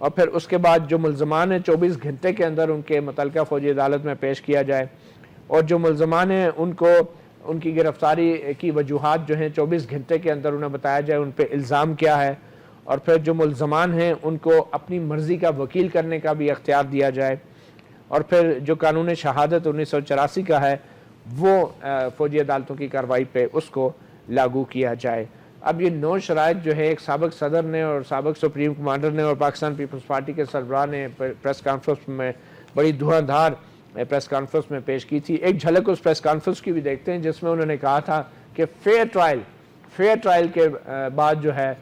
اور پھر اس کے بعد جو ملزمان ہیں 24 گھنٹے کے اندر ان کے متعلقہ فوجی عدالت میں پیش کیا جائے، اور جو ملزمان ہیں ان کو ان کی گرفتاری کی وجوہات جو ہیں 24 گھنٹے کے اندر انہیں بتایا جائے ان پہ الزام کیا ہے، اور پھر جو ملزمان ہیں ان کو اپنی مرضی کا وکیل کرنے کا بھی اختیار دیا جائے، اور پھر جو قانون شہادت 1984 کا ہے وہ فوجی عدالتوں کی کارروائی پہ اس کو لاگو کیا جائے۔ اب یہ 9 شرائط جو ہے ایک سابق صدر نے اور سابق سپریم کمانڈر نے اور پاکستان پیپلز پارٹی کے سربراہ نے پریس کانفرنس میں بڑی دھواں دھار پریس کانفرنس میں پیش کی تھی۔ ایک جھلک اس پریس کانفرنس کی بھی دیکھتے ہیں جس میں انہوں نے کہا تھا کہ فیئر ٹرائل کے بعد جو ہے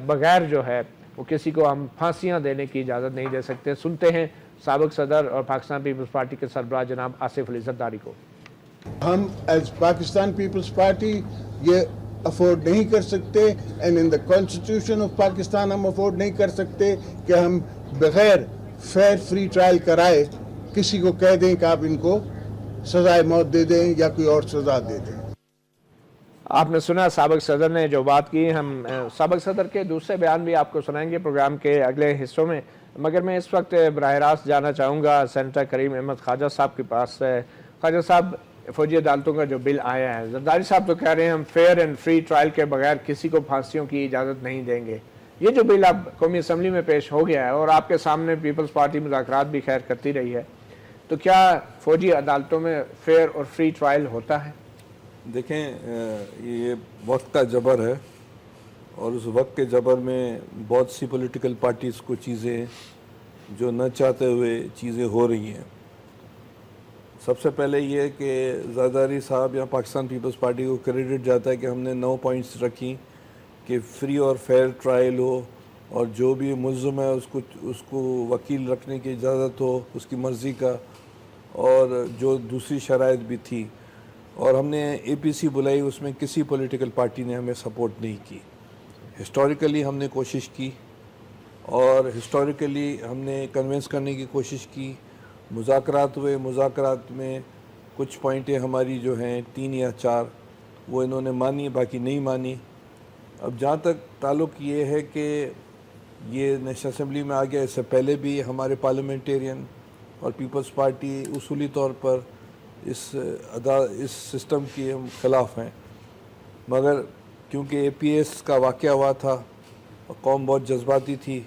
بغیر جو ہے وہ کسی کو ہم پھانسیاں دینے کی اجازت نہیں دے سکتے۔ سنتے ہیں سابق صدر اور پاکستان پیپلز پارٹی کے سربراہ جناب آصف علی زرداری کو۔ ہم ایز پاکستان پیپلز پارٹی یہ افورڈ نہیں کر سکتے، and in the constitution of Pakistan ہم افورڈ نہیں کر سکتے کہ ہم بغیر فیئر فری ٹرائل کرائے کسی کو کہہ دیں کہ آپ ان کو سزائے موت دے دیں یا کوئی اور سزا دے دیں۔ آپ نے سنا سابق صدر نے جو بات کی، ہم سابق صدر کے دوسرے بیان بھی آپ کو سنائیں گے پروگرام کے اگلے حصوں میں، مگر میں اس وقت براہ راست جانا چاہوں گا سینیٹر کریم احمد خواجہ صاحب کے پاس۔ خواجہ صاحب، فوجی عدالتوں کا جو بل آیا ہے، زرداری صاحب تو کہہ رہے ہیں ہم فیئر اینڈ فری ٹرائل کے بغیر کسی کو پھانسیوں کی اجازت نہیں دیں گے۔ یہ جو بل اب قومی اسمبلی میں پیش ہو گیا ہے اور آپ کے سامنے پیپلز پارٹی مذاکرات بھی خیر کرتی رہی ہے، تو کیا فوجی عدالتوں میں فیئر اور فری ٹرائل ہوتا ہے؟ دیکھیں، یہ وقت کا جبر ہے، اور اس وقت کے جبر میں بہت سی پولیٹیکل پارٹیز کو چیزیں جو نہ چاہتے ہوئے چیزیں ہو رہی ہیں۔ سب سے پہلے یہ کہ زرداری صاحب یا پاکستان پیپلز پارٹی کو کریڈٹ جاتا ہے کہ ہم نے 9 پوائنٹس رکھی کہ فری اور فیئر ٹرائل ہو، اور جو بھی ملزم ہے اس کو وکیل رکھنے کی اجازت ہو اس کی مرضی کا، اور جو دوسری شرائط بھی تھی۔ اور ہم نے اے پی سی بلائی، اس میں کسی پولیٹیکل پارٹی نے ہمیں سپورٹ نہیں کی۔ ہسٹوریکلی ہم نے کوشش کی، اور ہسٹوریکلی ہم نے کنونس کرنے کی کوشش کی، مذاکرات ہوئے، مذاکرات میں کچھ پوائنٹیں ہماری جو ہیں 3 یا 4 وہ انہوں نے مانی، باقی نہیں مانی۔ اب جہاں تک تعلق یہ ہے کہ یہ نیشنل اسمبلی میں آ گیا، اس سے پہلے بھی ہمارے پارلیمنٹیرین اور پیپلز پارٹی اصولی طور پر اس سسٹم کے ہم خلاف ہیں، مگر کیونکہ اے پی ایس کا واقعہ ہوا تھا، قوم بہت جذباتی تھی،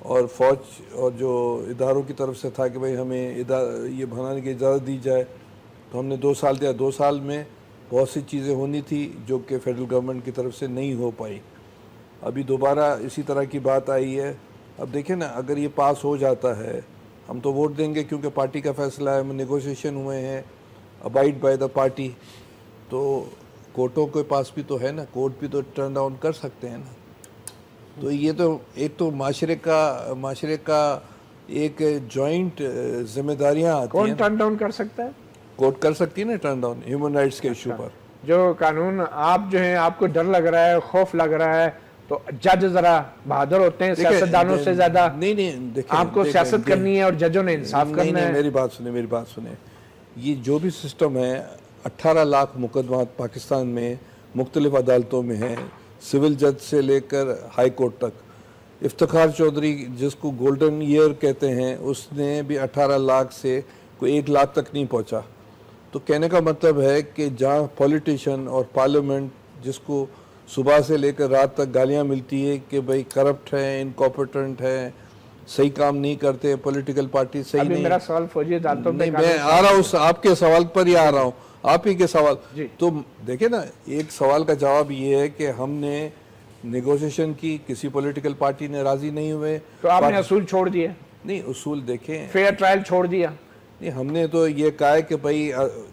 اور فوج اور جو اداروں کی طرف سے تھا کہ بھئی ہمیں یہ بنانے کی اجازت دی جائے، تو ہم نے 2 سال دیا۔ 2 سال میں بہت سی چیزیں ہونی تھی جو کہ فیڈرل گورنمنٹ کی طرف سے نہیں ہو پائی۔ ابھی دوبارہ اسی طرح کی بات آئی ہے۔ اب دیکھیں نا، اگر یہ پاس ہو جاتا ہے ہم تو ووٹ دیں گے کیونکہ پارٹی کا فیصلہ ہے، نیگوشیشن ہوئے ہیں، ابائڈ بائی دا پارٹی، تو کورٹوں کے پاس بھی تو ہے نا، کورٹ بھی تو ٹرن ڈاؤن کر سکتے ہیں نا۔ تو یہ تو ایک تو معاشرے کا ایک جوائنٹ ذمہ داریاں آتی ہیں۔ کون ٹرن ڈاؤن کر سکتا ہے؟ کورٹ کر سکتی ہے نا ٹرن ڈاؤن ہیومن رائٹس کے ایشو پر۔ جو قانون آپ جو ہیں آپ کو ڈر لگ رہا ہے، خوف لگ رہا ہے، تو جج ذرا بہادر ہوتے ہیں سیاستدانوں سے زیادہ۔ نہیں، آپ کو سیاست کرنی ہے اور ججوں نے انصاف کرنا ہے۔ میری بات سنیں، یہ جو بھی سسٹم ہے، 18 لاکھ مقدمات پاکستان میں مختلف عدالتوں میں ہیں، سول جج سے لے کر ہائی کورٹ تک۔ افتخار چودھری جس کو گولڈن ایئر کہتے ہیں، اس نے بھی 18 لاکھ سے کوئی 1 لاکھ تک نہیں پہنچا۔ تو کہنے کا مطلب ہے کہ جہاں پولیٹیشین اور پارلیمنٹ جس کو صبح سے لے کر رات تک گالیاں ملتی ہے کہ بھئی کرپٹ ہیں، انکمپیٹنٹ ہیں، صحیح کام نہیں کرتے، پولیٹیکل پارٹی صحیح نہیں۔ میرا سوال فوجی عدالتوں پہ، میں آ رہا ہوں آپ کے سوال پر ہی آ رہا ہوں، آپ ہی کے سوال۔ تو دیکھیں نا، ایک سوال کا جواب یہ ہے کہ ہم نے نیگوشیشن کی، کسی پولیٹیکل پارٹی نے راضی نہیں ہوئے، تو آپ نے اصول چھوڑ دیے؟ نہیں، اصول دیکھیں، فیئر ٹرائل چھوڑ دیا؟ نہیں، ہم نے تو یہ کہا ہے کہ بھئی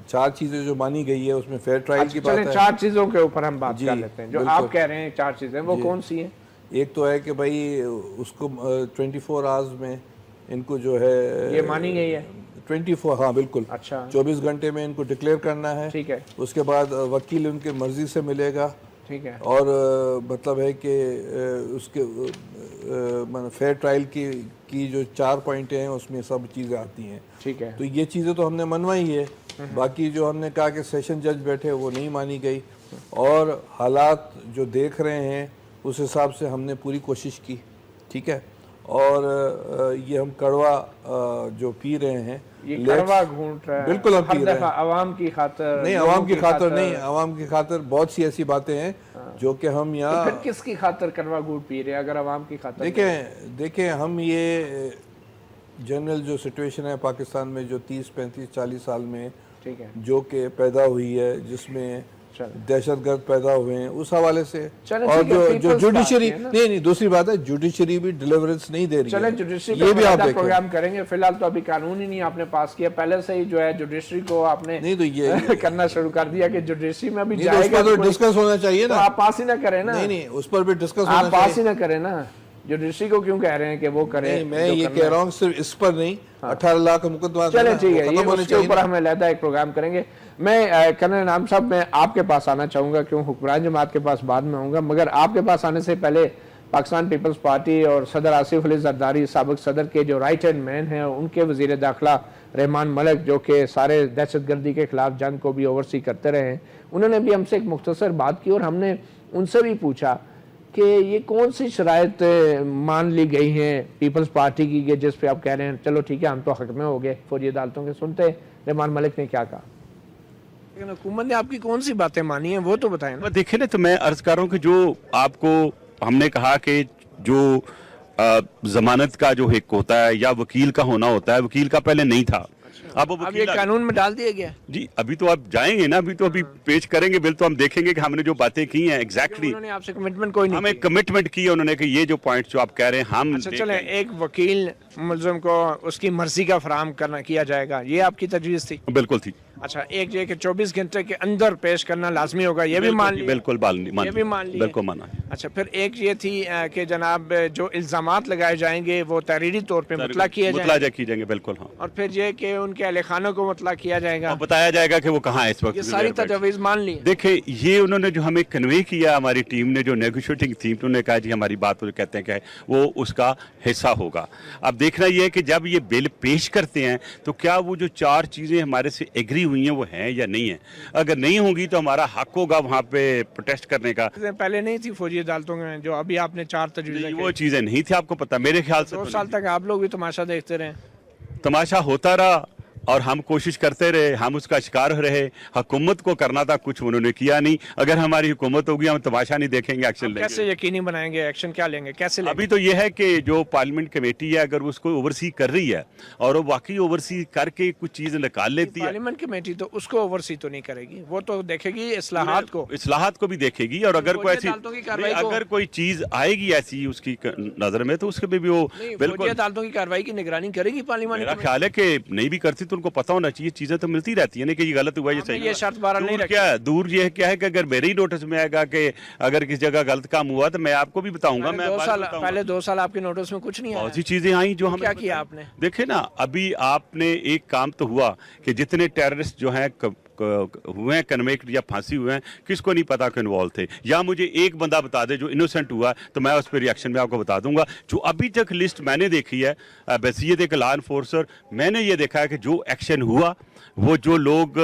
4 چیزیں جو مانی گئی ہے اس میں فیئر ٹرائل کی بات ہے۔ 4 چیزوں کے اوپر ہم بات کر لیتے ہیں جو آپ کہہ رہے ہیں 4 چیزیں، وہ کون سی ہیں؟ ایک تو ہے کہ بھئی اس کو 24 آورز میں ان کو جو ہے، یہ مانی گئی ہے 24، ہاں بالکل، اچھا 24 گھنٹے میں ان کو ڈکلیئر کرنا ہے۔ ٹھیک ہے۔ اس کے بعد وکیل ان کے مرضی سے ملے گا۔ ٹھیک ہے۔ اور مطلب ہے کہ اس کے فیئر ٹرائل کی جو 4 پوائنٹیں ہیں اس میں سب چیزیں آتی ہیں۔ ٹھیک ہے۔ تو یہ چیزیں تو ہم نے منوائی ہے، باقی جو ہم نے کہا کہ سیشن جج بیٹھے وہ نہیں مانی گئی، اور حالات جو دیکھ رہے ہیں اس حساب سے ہم نے پوری کوشش کی، ٹھیک ہے۔ اور یہ ہم کڑوا جو پی رہے ہیں یہ کڑوا گھونٹ رہا ہے بالکل ہم ہر پی رہے دفعہ ہیں، عوام کی خاطر، نہیں عوام کی خاطر نہیں، عوام کی خاطر بہت سی ایسی باتیں ہیں جو کہ ہم یہاں پھر کس کی خاطر کڑوا گھونٹ پی رہے ہیں اگر عوام کی خاطر؟ دیکھیں ہم یہ جنرل جو سچویشن ہے پاکستان میں جو 30 35 40 سال میں ٹھیک ہے جو کہ پیدا ہوئی ہے، جس میں دہشت گرد پیدا ہوئے ہیں، اس حوالے سے، اور جو جوڈیشری نہیں دوسری بات ہے جوڈیشری بھی ڈیلیورنس نہیں دے رہی چلیں ہے، جوڈیشری یہ بھی آپ کا دیکھیں پروگرام کریں گے. فی الحال تو ابھی قانون ہی نہیں آپ نے پاس کیا، پہلے سے ہی جو ہے جوڈیشری کو آپ نے نہیں تو یہ کرنا شروع کر دیا کہ جوڈیشری میں بھی نہیں تو جائے اس گا پر تو ڈسکس ہونا چاہیے تو نا، آپ پاس ہی نہ کریں نا. نہیں اس پر بھی ڈسکس ہونا آپ پاس چاہیے. ہی نہ کریں نا، جوڈیشری کو کیوں کہہ رہے ہیں کہ وہ کرے؟ نہیں میں یہ کہہ رہا ہوں صرف اس پر نہیں، 18 لاکھ مقدمات چلیں ٹھیک ہے، ختم ہونے اس کے اوپر ہم علیحدہ ایک پروگرام کریں گے. میں کرنل انعام صاحب میں آپ کے پاس آنا چاہوں گا، کیوں حکمران جماعت کے پاس بعد میں ہوں گا، مگر آپ کے پاس آنے سے پہلے پاکستان پیپلز پارٹی اور صدر آصف علی زرداری سابق صدر کے جو رائٹ ہینڈ مین ہیں، ان کے وزیر داخلہ رحمان ملک جو کہ سارے دہشت گردی کے خلاف جنگ کو بھی اوورسی کرتے رہے ہیں، انہوں نے بھی ہم سے ایک مختصر بات کی اور ہم نے ان سے بھی پوچھا کہ یہ کون سی شرائط مان لی گئی ہیں پیپلز پارٹی کی کہ جس پہ آپ کہہ رہے ہیں چلو ٹھیک ہے ہم تو حق میں ہو گئے فوجی عدالتوں کے. سنتے رحمان ملک نے کیا کہا. لیکن حکومت نے آپ کی کون سی باتیں مانی ہیں وہ تو بتائیں نا. دیکھیں نا، تو میں عرض کر رہا ہوں کہ جو آپ کو ہم نے کہا کہ جو ضمانت کا جو حق ہوتا ہے یا وکیل کا ہونا ہوتا ہے، وکیل کا پہلے نہیں تھا. اب یہ قانون میں ڈال دیا گیا جی، ابھی تو آپ جائیں گے نا، ابھی تو پیش کریں گے بل، تو ہم دیکھیں گے کہ ہم نے جو باتیں کی ہیں ایگزیکٹلی انہوں نے آپ سے کمٹمنٹ کوئی نہیں ہمیں کمٹمنٹ کی ہے انہوں نے کہ یہ جو پوائنٹس جو آپ کہہ رہے ہیں ہم اچھا چلیں ایک وکیل ملزم کو اس کی مرضی کا فراہم کرنا کیا جائے گا، یہ آپ کی تجویز تھی؟ بالکل تھی. اچھا ایک یہ کہ 24 گھنٹے کے اندر پیش کرنا لازمی ہوگا، یہ بھی مان لی؟ بالکل یہ بھی مان لی؟ بالکل مانا. اچھا پھر ایک یہ تھی کہ جناب جو الزامات لگائے جائیں گے وہ تحریری طور پہ مطلع کیے جائیں گے. بالکل ہاں. اور پھر یہ کہ ان کے اہل خانوں کو مطلع کیا جائے گا، بتایا جائے گا کہ وہ کہاں ہے اس وقت. یہ ساری تجاویز مان لی؟ دیکھیں یہ انہوں نے جو ہمیں کنوے کیا، ہماری ٹیم نے جو نیگوشیٹنگ تھی، انہوں نے کہا جی ہماری بات وہ کہتے ہیں کہ وہ اس کا حصہ ہوگا. اب دیکھنا یہ ہے کہ جب یہ بل پیش کرتے ہیں تو کیا وہ جو 4 چیزیں ہمارے سے ایگری ہوئی ہیں وہ ہیں یا نہیں ہیں. اگر نہیں ہوں گی تو ہمارا حق ہوگا وہاں پہ پروٹیسٹ کرنے کا. پہلے نہیں تھی فوجی عدالتوں میں جو ابھی آپ نے 4 تجویزیں، وہ چیزیں نہیں تھی، آپ کو پتا. میرے خیال سے 2 سال تک آپ لوگ بھی تماشا دیکھتے رہے. تماشا ہوتا رہا اور ہم کوشش کرتے رہے، ہم اس کا شکار رہے. حکومت کو کرنا تھا کچھ، انہوں نے کیا نہیں. اگر ہماری حکومت ہوگی ہم تماشا نہیں دیکھیں گے، ایکشن لیں گے. کیسے یقینی بنائیں گے؟ ایکشن کیا لیں گے؟ کیسے لیں گے؟ ابھی تو یہ ہے کہ جو پارلیمنٹ کمیٹی ہے اگر اس کو اوورسی کر رہی ہے اور وہ واقعی اوورسی کر کے کچھ چیز نکال لیتی ہے. پارلیمنٹ کمیٹی تو اس کو اوورسی تو نہیں کرے گی، وہ تو دیکھے گی اصلاحات کو بھی دیکھے گی. اور اگر کوئی چیز آئے گی ایسی اس کی نظر میں تو اس کے بھی وہ بالکل عدالتوں کی کارروائی کی نگرانی کرے گی پارلیمنٹ. میرا خیال ہے کہ نہیں بھی کرتی تو ان کو پتہ ہونا چاہیے. چیزیں تو ملتی رہتی ہیں نا کہ یہ غلط ہوا، یہ صحیح. یہ شرط بہرحال نہیں رکھی. دور یہ کیا ہے کہ اگر میرے ہی نوٹس میں آئے گا کہ اگر کسی جگہ غلط کام ہوا تو میں آپ کو بھی بتاؤں گا. پہلے 2 سال آپ کے نوٹس میں کچھ نہیں آیا. بہت سی چیزیں آئیں جو ہم کیا کیا آپ نے دیکھے نا. ابھی آپ نے ایک کام تو ہوا کہ جتنے ٹیررسٹ جو ہیں ہوئے ہیں کنویکٹ یا پھانسی ہوئے ہیں، کس کو نہیں پتا کہ انوالو تھے. یا مجھے ایک بندہ بتا دے جو انوسنٹ ہوا تو میں اس پہ ریئیکشن میں آپ کو بتا دوں گا. جو ابھی تک لسٹ میں نے دیکھی ہے بحیثیت ایک لا انفورسر، میں نے یہ دیکھا ہے کہ جو ایکشن ہوا وہ جو لوگ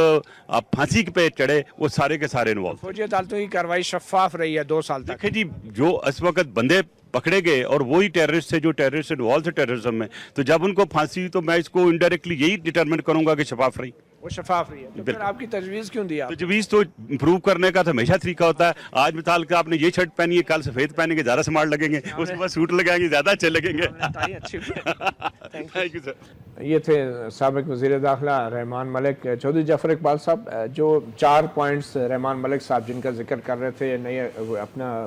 پھانسی پہ چڑھے وہ سارے کے سارے انوالو. فوجی عدالتوں کی کارروائی شفاف رہی ہے 2 سال تک. دیکھیں جی جو اس وقت بندے پکڑے گئے اور وہی ٹیررسٹ تھے جو ٹیررسٹ انوالو تھے ٹیررزم میں، تو جب ان کو پھانسی ہوئی تو میں اس کو انڈائریکٹلی یہی ڈیٹرمنٹ کروں گا کہ شفاف رہی. وہ شفاف رہی ہے تو پھر آپ کی تجویز کیوں دی؟ تجویز تو امپروو کرنے کا تو ہمیشہ طریقہ ہوتا ہے. آج مثال کہ آپ نے یہ شرٹ پہنی ہے، کل سفید پہنیں گے زیادہ سمارٹ لگیں گے، اس کے بعد سوٹ لگائیں گے زیادہ اچھے لگیں گے. Thank you sir. یہ تھے سابق وزیر داخلہ رحمان ملک. چودھری جعفر اقبال صاحب، جو 4 پوائنٹس رحمان ملک صاحب جن کا ذکر کر رہے تھے، نئے اپنا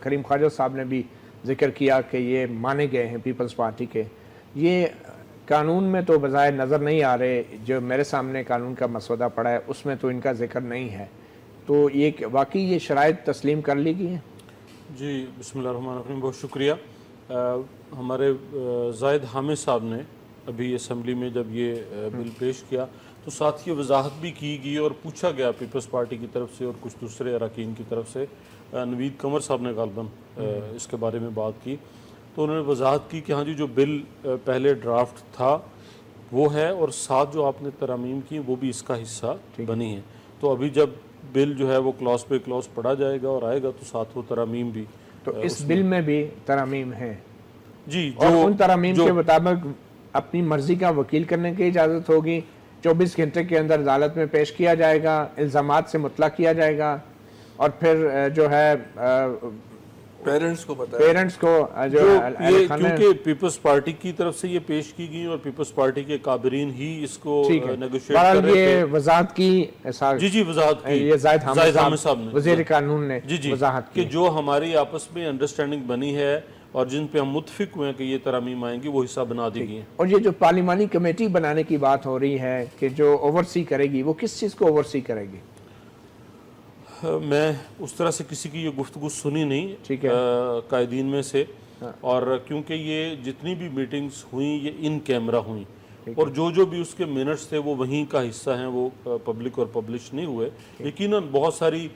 کریم خواجہ صاحب نے بھی ذکر کیا کہ یہ مانے گئے ہیں پیپلز پارٹی کے. یہ قانون میں تو بظاہر نظر نہیں آ رہے، جو میرے سامنے قانون کا مسودہ پڑا ہے اس میں تو ان کا ذکر نہیں ہے. تو یہ واقعی یہ شرائط تسلیم کر لی گئی ہیں؟ جی بسم اللہ الرحمن الرحیم، بہت شکریہ. ہمارے زاہد حامد صاحب نے ابھی اسمبلی میں جب یہ بل پیش کیا تو ساتھ یہ وضاحت بھی کی گئی اور پوچھا گیا پیپلز پارٹی کی طرف سے اور کچھ دوسرے اراکین کی طرف سے. نوید قمر صاحب نے غالباً اس کے بارے میں بات کی تو انہوں نے وضاحت کی کہ ہاں جی جو بل پہلے ڈرافٹ تھا وہ ہے اور ساتھ جو آپ نے ترامیم کی وہ بھی اس کا حصہ بنی ہیں. تو ابھی جب بل جو ہے وہ کلاس پہ کلاس پڑھا جائے گا اور آئے گا تو ساتھ وہ ترامیم بھی. تو اس بل میں بھی ترامیم ہیں؟ جی اور ان ترامیم کے مطابق اپنی مرضی کا وکیل کرنے کی اجازت ہوگی، 24 گھنٹے کے اندر عدالت میں پیش کیا جائے گا، الزامات سے مطلع کیا جائے گا، اور پھر جو ہے پیرنٹس کو پتہ ہے پیرنٹس کو جو یہ کیونکہ پیپلز پارٹی کی طرف سے یہ پیش کی گئی اور پیپلز پارٹی کے کابرین ہی اس کو نیگوشیٹ کر بہرحال رہے تھے. یہ وضاحت کی جی وضاحت کی یہ زاہد حامد صاحب نے وزیر قانون نے وضاحت کہ کی جو ہماری آپس میں انڈرسٹینڈنگ بنی ہے اور جن پہ ہم متفق ہوئے ہیں کہ یہ ترامیم آئیں گی وہ حصہ بنا دی گئی ہیں. اور یہ جو پارلیمانی کمیٹی بنانے کی بات ہو رہی ہے کہ جو اوورسی کرے گی، وہ کس چیز کو اوورسی کرے گی؟ میں اس طرح سے کسی کی یہ گفتگو سنی نہیں قائدین میں سے، اور کیونکہ یہ جتنی بھی میٹنگز ہوئیں یہ ان کیمرہ ہوئیں، اور جو بھی اس کے منٹس تھے وہ وہیں کا حصہ ہیں، وہ پبلک اور پبلش نہیں ہوئے. یقیناً بہت ساری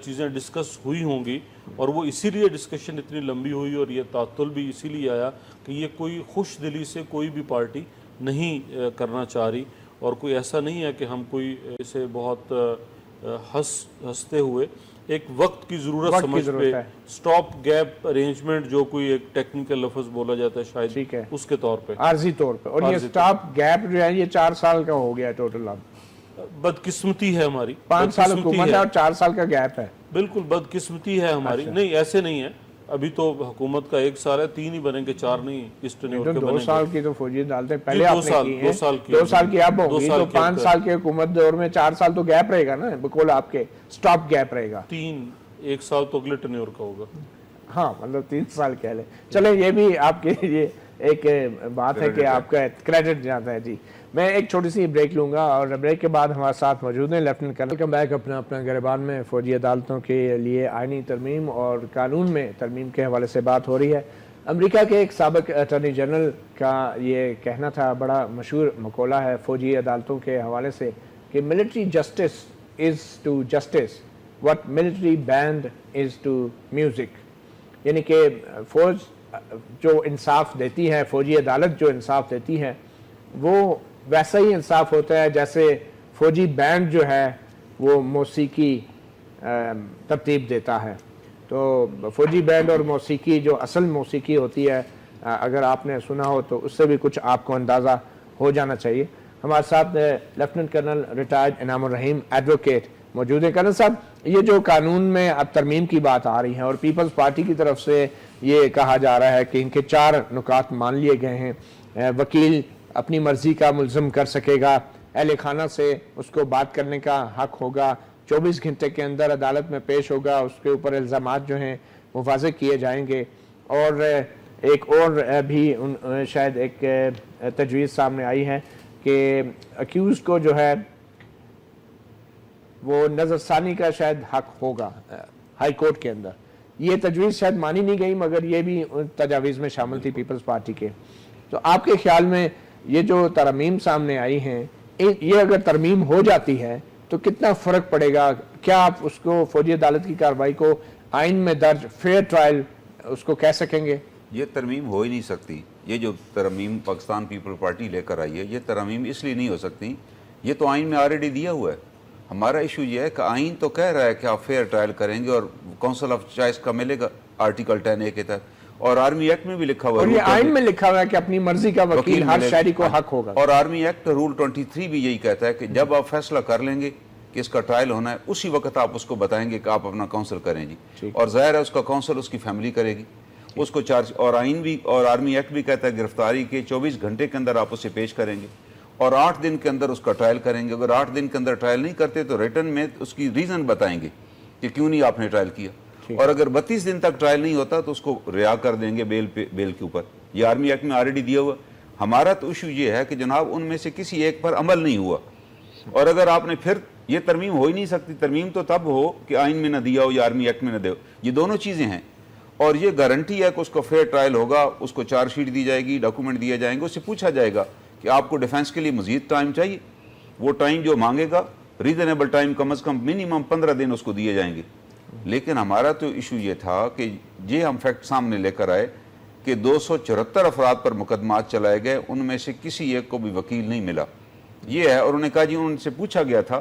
چیزیں ڈسکس ہوئی ہوں گی، اور وہ اسی لیے ڈسکشن اتنی لمبی ہوئی اور یہ تعطل بھی اسی لیے آیا کہ یہ کوئی خوش دلی سے کوئی بھی پارٹی نہیں کرنا چاہ رہی، اور کوئی ایسا نہیں ہے کہ ہم کوئی اسے بہت ہنستے ہوئے ایک وقت کی ضرورت سمجھ پہ سٹاپ گیپ ارینجمنٹ جو کوئی ایک ٹیکنیکل لفظ بولا جاتا ہے شاید اس کے طور پہ عارضی طور پہ. اور یہ سٹاپ گیپ جو ہے یہ 4 سال کا ہو گیا ٹوٹل. اب بدقسمتی ہے ہماری، 5 سال حکومت ہے اور 4 سال کا گیپ ہے. بالکل بدقسمتی ہے ہماری. نہیں ایسے نہیں ہے، ابھی تو حکومت کا 1 سال ہے، 3 ہی بنیں گے، 4 نہیں اس ٹینیور کے بنیں گے. 2 سال کی تو فوجی عدالتیں پہلے آپ نے کی ہیں، 2 سال کی اب ہوگی، تو 5 سال کے حکومت دور میں 4 سال تو گیپ رہے گا نا، بالکل آپ کے سٹاپ گیپ رہے گا. 1 سال تو اگلے ٹینیور کا ہوگا. ہاں مطلب 3 سال کہہ لیں. چلیں یہ بھی آپ کے لیے ایک بات ہے کہ آپ کا کریڈٹ جاتا ہے. جی میں ایک چھوٹی سی بریک لوں گا، اور بریک کے بعد ہمارے ساتھ موجود ہیں لیفٹیننٹ کرنل. Welcome back. اپنا گریبان میں فوجی عدالتوں کے لیے آئینی ترمیم اور قانون میں ترمیم کے حوالے سے بات ہو رہی ہے. امریکہ کے ایک سابق اٹارنی جنرل کا یہ کہنا تھا، بڑا مشہور مقولہ ہے فوجی عدالتوں کے حوالے سے، کہ military justice is to justice what military band is to music. یعنی کہ فوج جو انصاف دیتی ہے، فوجی عدالت جو انصاف دیتی ہے، وہ ویسا ہی انصاف ہوتا ہے جیسے فوجی بینڈ جو ہے وہ موسیقی ترتیب دیتا ہے. تو فوجی بینڈ اور موسیقی جو اصل موسیقی ہوتی ہے، اگر آپ نے سنا ہو تو اس سے بھی کچھ آپ کو اندازہ ہو جانا چاہیے. ہمارے ساتھ لیفٹیننٹ کرنل ریٹائرڈ انعام الرحیم ایڈوکیٹ موجود ہیں. کرنل صاحب، یہ جو قانون میں اب ترمیم کی بات آ رہی ہے اور پیپلز پارٹی کی طرف سے یہ کہا جا رہا ہے کہ ان کے 4 نکات مان لیے گئے ہیں. وکیل اپنی مرضی کا ملزم کر سکے گا، اہل خانہ سے اس کو بات کرنے کا حق ہوگا، 24 گھنٹے کے اندر عدالت میں پیش ہوگا، اس کے اوپر الزامات جو ہیں وہ واضح کیے جائیں گے، اور ایک اور بھی شاید ایک تجویز سامنے آئی ہے کہ اکیوز کو جو ہے وہ نظر ثانی کا شاید حق ہوگا ہائی کورٹ کے اندر. یہ تجویز شاید مانی نہیں گئی، مگر یہ بھی تجاویز میں شامل تھی پیپلز پارٹی کے. تو آپ کے خیال میں یہ جو ترمیم سامنے آئی ہیں، یہ اگر ترمیم ہو جاتی ہے تو کتنا فرق پڑے گا؟ کیا آپ اس کو فوجی عدالت کی کارروائی کو آئین میں درج فیئر ٹرائل اس کو کہہ سکیں گے؟ یہ ترمیم ہو ہی نہیں سکتی. یہ جو ترمیم پاکستان پیپل پارٹی لے کر آئی ہے، یہ ترمیم اس لیے نہیں ہو سکتی، یہ تو آئین میں آلریڈی دیا ہوا ہے. ہمارا ایشو یہ ہے کہ آئین تو کہہ رہا ہے کہ آپ فیئر ٹرائل کریں گے اور کونسل آف چوائس کا ملے گا آرٹیکل 10A کے تحت، اور آرمی ایکٹ میں بھی لکھا ہوا ہے، اور یہ آئین میں لکھا ہوا ہے کہ اپنی مرضی کا وکیل ہر شہری کو حق ہوگا. اور آرمی ایکٹ رول 23 بھی یہی کہتا ہے کہ جب آپ فیصلہ کر لیں گے کہ اس کا ٹرائل ہونا ہے، اسی وقت آپ اس کو بتائیں گے کہ آپ اپنا کونسل کریں جی. اور ظاہر ہے اس کا کونسل اس کی فیملی کرے گی اس کو چارج. اور آئین بھی اور آرمی ایکٹ بھی کہتا ہے گرفتاری کے 24 گھنٹے کے اندر آپ اسے پیش کریں گے اور 8 دن کے اندر اس کا ٹرائل کریں گے. اگر 8 دن کے اندر ٹرائل نہیں کرتے تو ریٹن میں اس کی ریزن بتائیں گے کہ کیوں نہیں آپ نے ٹرائل کیا. اور اگر 32 دن تک ٹرائل نہیں ہوتا تو اس کو رہا کر دیں گے بیل کے اوپر. یہ آرمی ایکٹ میں آلریڈی دیا ہوا. ہمارا تو ایشو یہ ہے کہ جناب ان میں سے کسی ایک پر عمل نہیں ہوا. اور اگر آپ نے پھر یہ ترمیم ہو ہی نہیں سکتی. ترمیم تو تب ہو کہ آئین میں نہ دیا ہو یا آرمی ایکٹ میں نہ دے ہو. یہ دونوں چیزیں ہیں. اور یہ گارنٹی ہے کہ اس کو فیئر ٹرائل ہوگا، اس کو چارج شیٹ دی جائے گی، ڈاکومنٹ دیے جائیں گے، اس سے پوچھا جائے گا کہ آپ کو ڈیفینس کے لیے مزید ٹائم چاہیے. وہ ٹائم جو مانگے گا ریزنیبل ٹائم کم از کم منیمم 15 دن اس کو دیے جائیں گے. لیکن ہمارا تو ایشو یہ تھا کہ یہ ہم فیکٹ سامنے لے کر آئے کہ 274 افراد پر مقدمات چلائے گئے، ان میں سے کسی ایک کو بھی وکیل نہیں ملا. یہ ہے. اور انہوں نے کہا جی ان سے پوچھا گیا تھا،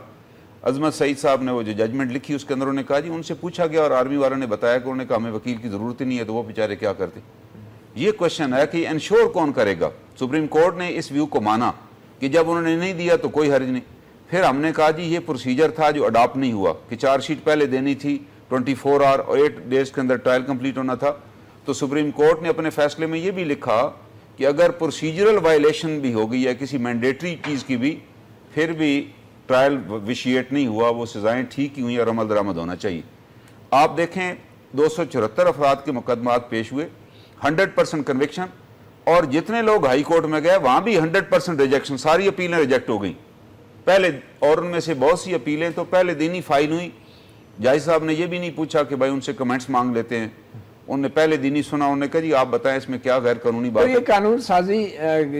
عظمت سعید صاحب نے وہ جو ججمنٹ لکھی اس کے اندر انہوں نے کہا جی ان سے پوچھا گیا اور آرمی والوں نے بتایا کہ انہوں نے کہا ہمیں وکیل کی ضرورت ہی نہیں ہے، تو وہ بیچارے کیا کرتے. یہ کوشچن ہے کہ انشور کون کرے گا. سپریم کورٹ نے اس ویو کو مانا کہ جب انہوں نے نہیں دیا تو کوئی حرج نہیں. پھر ہم نے کہا جی یہ پروسیجر تھا جو اڈاپٹ نہیں ہوا کہ چارج شیٹ پہلے دینی تھی 24 آور اور 8 ڈیز کے اندر ٹرائل کمپلیٹ ہونا تھا. تو سپریم کورٹ نے اپنے فیصلے میں یہ بھی لکھا کہ اگر پروسیجرل وائلیشن بھی ہو گئی ہے کسی مینڈیٹری چیز کی بھی, پھر بھی ٹرائل ویشیٹ نہیں ہوا, وہ سزائیں ٹھیک ہی ہوئیں اور عمل درآمد ہونا چاہیے. آپ دیکھیں 274 افراد کے مقدمات پیش ہوئے, 100% کنوکشن, اور جتنے لوگ ہائی کورٹ میں گئے وہاں بھی 100% ریجیکشن, ساری اپیلیں ریجیکٹ ہو گئیں پہلے, اور ان میں سے بہت سی اپیلیں تو پہلے دن ہی فائل ہوئی. جاج صاحب نے یہ بھی نہیں پوچھا کہ بھائی ان سے کمنٹس مانگ لیتے ہیں, انہوں نے پہلے دن ہی سنا, انہوں نے کہا جی آپ بتائیں اس میں کیا غیر قانونی بات ہے. یہ قانون سازی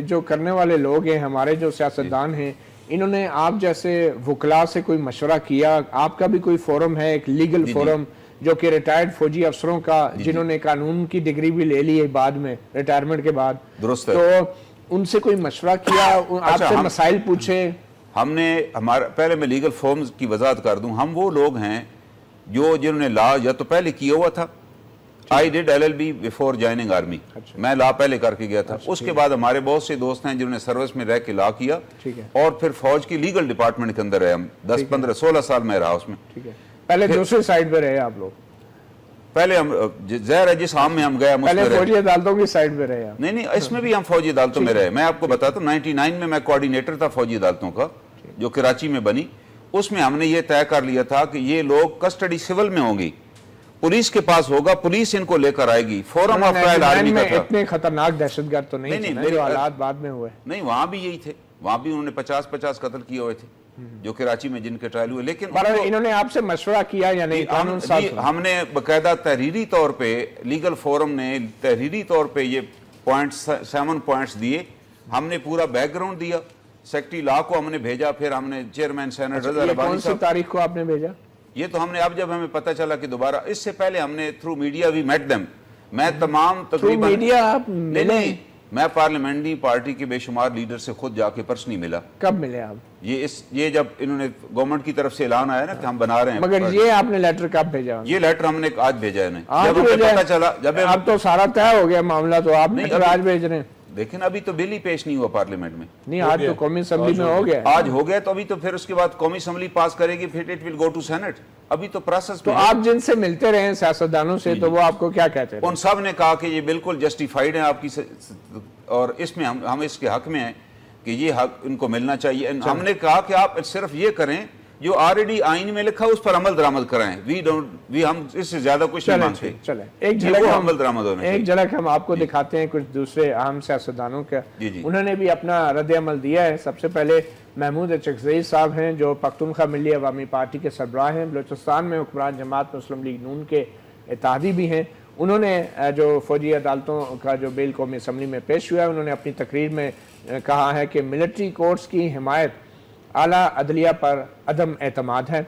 جو کرنے والے لوگ ہیں, ہمارے جو سیاستدان ہیں, انہوں نے آپ جیسے وکلاء سے کوئی مشورہ کیا؟ آپ کا بھی کوئی فورم ہے, ایک لیگل فورم جو کہ ریٹائرڈ فوجی افسروں کا, جنہوں نے قانون کی ڈگری بھی لے لی ہے بعد میں ریٹائرمنٹ کے بعد, درست ہے, تو ان سے کوئی مشورہ کیا, آپ سے مسائل پوچھے؟ ہم نے ہمارا, پہلے میں لیگل فارمز کی وضاحت کر دوں, ہم وہ لوگ ہیں جو جنہوں نے لا یا تو پہلے کیا ہوا تھا. I did LLB before joining army. میں لا پہلے کر کے گیا تھا. اس کے بعد ہمارے بہت سے دوست ہیں جنہوں نے سروس میں رہ کے لا کیا, اور پھر فوج کی لیگل ڈپارٹمنٹ کے اندر رہے ہم 10 15 16 سال میں رہا اس میں. پہلے دوسرے سائڈ پہ رہے آپ لوگ؟ پہلے ہم ظاہر ہے جس عام میں ہم گئے پہلے فوجی عدالتوں کی سائڈ پہ رہے. نہیں, اس میں بھی ہم فوجی عدالتوں میں رہے. میں آپ کو بتاتا ہوں 99 میں میں کوارڈینیٹر تھا فوجی عدالتوں کا جو کراچی میں بنی. اس میں ہم نے یہ طے کر لیا تھا کہ یہ لوگ کسٹڈی سول میں ہوں گی, پولیس کے پاس ہوگا, پولیس ان کو لے کر آئے گی. فورم آف ٹرائل آرمی کا تھا. اتنے خطرناک دہشت گرد تو نہیں تھے جو حالات بعد میں ہوئے. نہیں, وہاں بھی یہی تھے, وہاں بھی انہوں نے 50 قتل کیے ہوئے تھے جو کراچی میں جن کے ٹرائل ہوئے. لیکن انہوں نے آپ سے مشورہ کیا یا نہیں؟ ہم نے باقاعدہ تحریری طور پہ, لیگل فورم نے تحریری طور پہ یہ 7 پوائنٹس دیے. ہم نے پورا بیک گراؤنڈ دیا, سیکرٹری لا کو ہم نے بھیجا, پھر ہم نے چیئرمین سینٹ رضا ربانی کون سی تاریخ کو آپ نے بھیجا؟ یہ تو ہم نے اب جب ہمیں پتہ چلا کہ دوبارہ, اس سے پہلے ہم نے تھرو میڈیا وی میٹ دیم. میں تمام تقریباً نہیں, میں پارلیمنٹری پارٹی کے بے شمار لیڈر سے خود جا کے پرسنلی ملا. کب ملے آپ؟ یہ جب انہوں نے گورنمنٹ کی طرف سے اعلان آیا نا کہ ہم بنا رہے ہیں. مگر یہ آپ نے لیٹر کب بھیجا؟ یہ لیٹر ہم نے آج بھیجا ہے. جب ہمیں پتہ چلا, جب اب تو سارا طے ہو گیا معاملہ, تو آپ لیٹر آج بھیج رہے ہیں. لیکن ابھی تو بل ہی پیش نہیں ہوا پارلیمنٹ میں. نہیں, آج تو قومی اسمبلی میں ہو گیا. آج ہو گیا, تو ابھی تو پھر اس کے بعد قومی اسمبلی پاس کرے گی, پھر it will go to senate. ابھی تو پروسیس. تو آپ جن سے ملتے رہے ہیں سیاستدانوں سے, تو وہ آپ کو کیا کہتے ہیں؟ ان سب نے کہا کہ یہ بالکل جسٹیفائیڈ ہے آپ کی, اور اس میں ہم اس کے حق میں ہیں کہ یہ حق ان کو ملنا چاہیے. ہم نے کہا کہ آپ صرف یہ کریں جو آلریڈی آئین میں لکھا اس پر عمل درآمد کرائیں. ہم اس سے زیادہ کچھ نہیں مانگتے. چلیں ایک جھلک ہم آپ کو دکھاتے ہیں کچھ دوسرے اہم سیاستدانوں کا. انہوں نے بھی اپنا رد عمل دیا ہے. سب سے پہلے محمود چکزئی صاحب ہیں جو پختونخوا ملی عوامی پارٹی کے سربراہ ہیں, بلوچستان میں حکمران جماعت مسلم لیگ نون کے اتحادی بھی ہیں. انہوں نے جو فوجی عدالتوں کا جو بل قومی اسمبلی میں پیش ہوا ہے, انہوں نے اپنی تقریر میں کہا ہے کہ ملٹری کورٹس کی حمایت اعلیٰ عدلیہ پر عدم اعتماد ہے.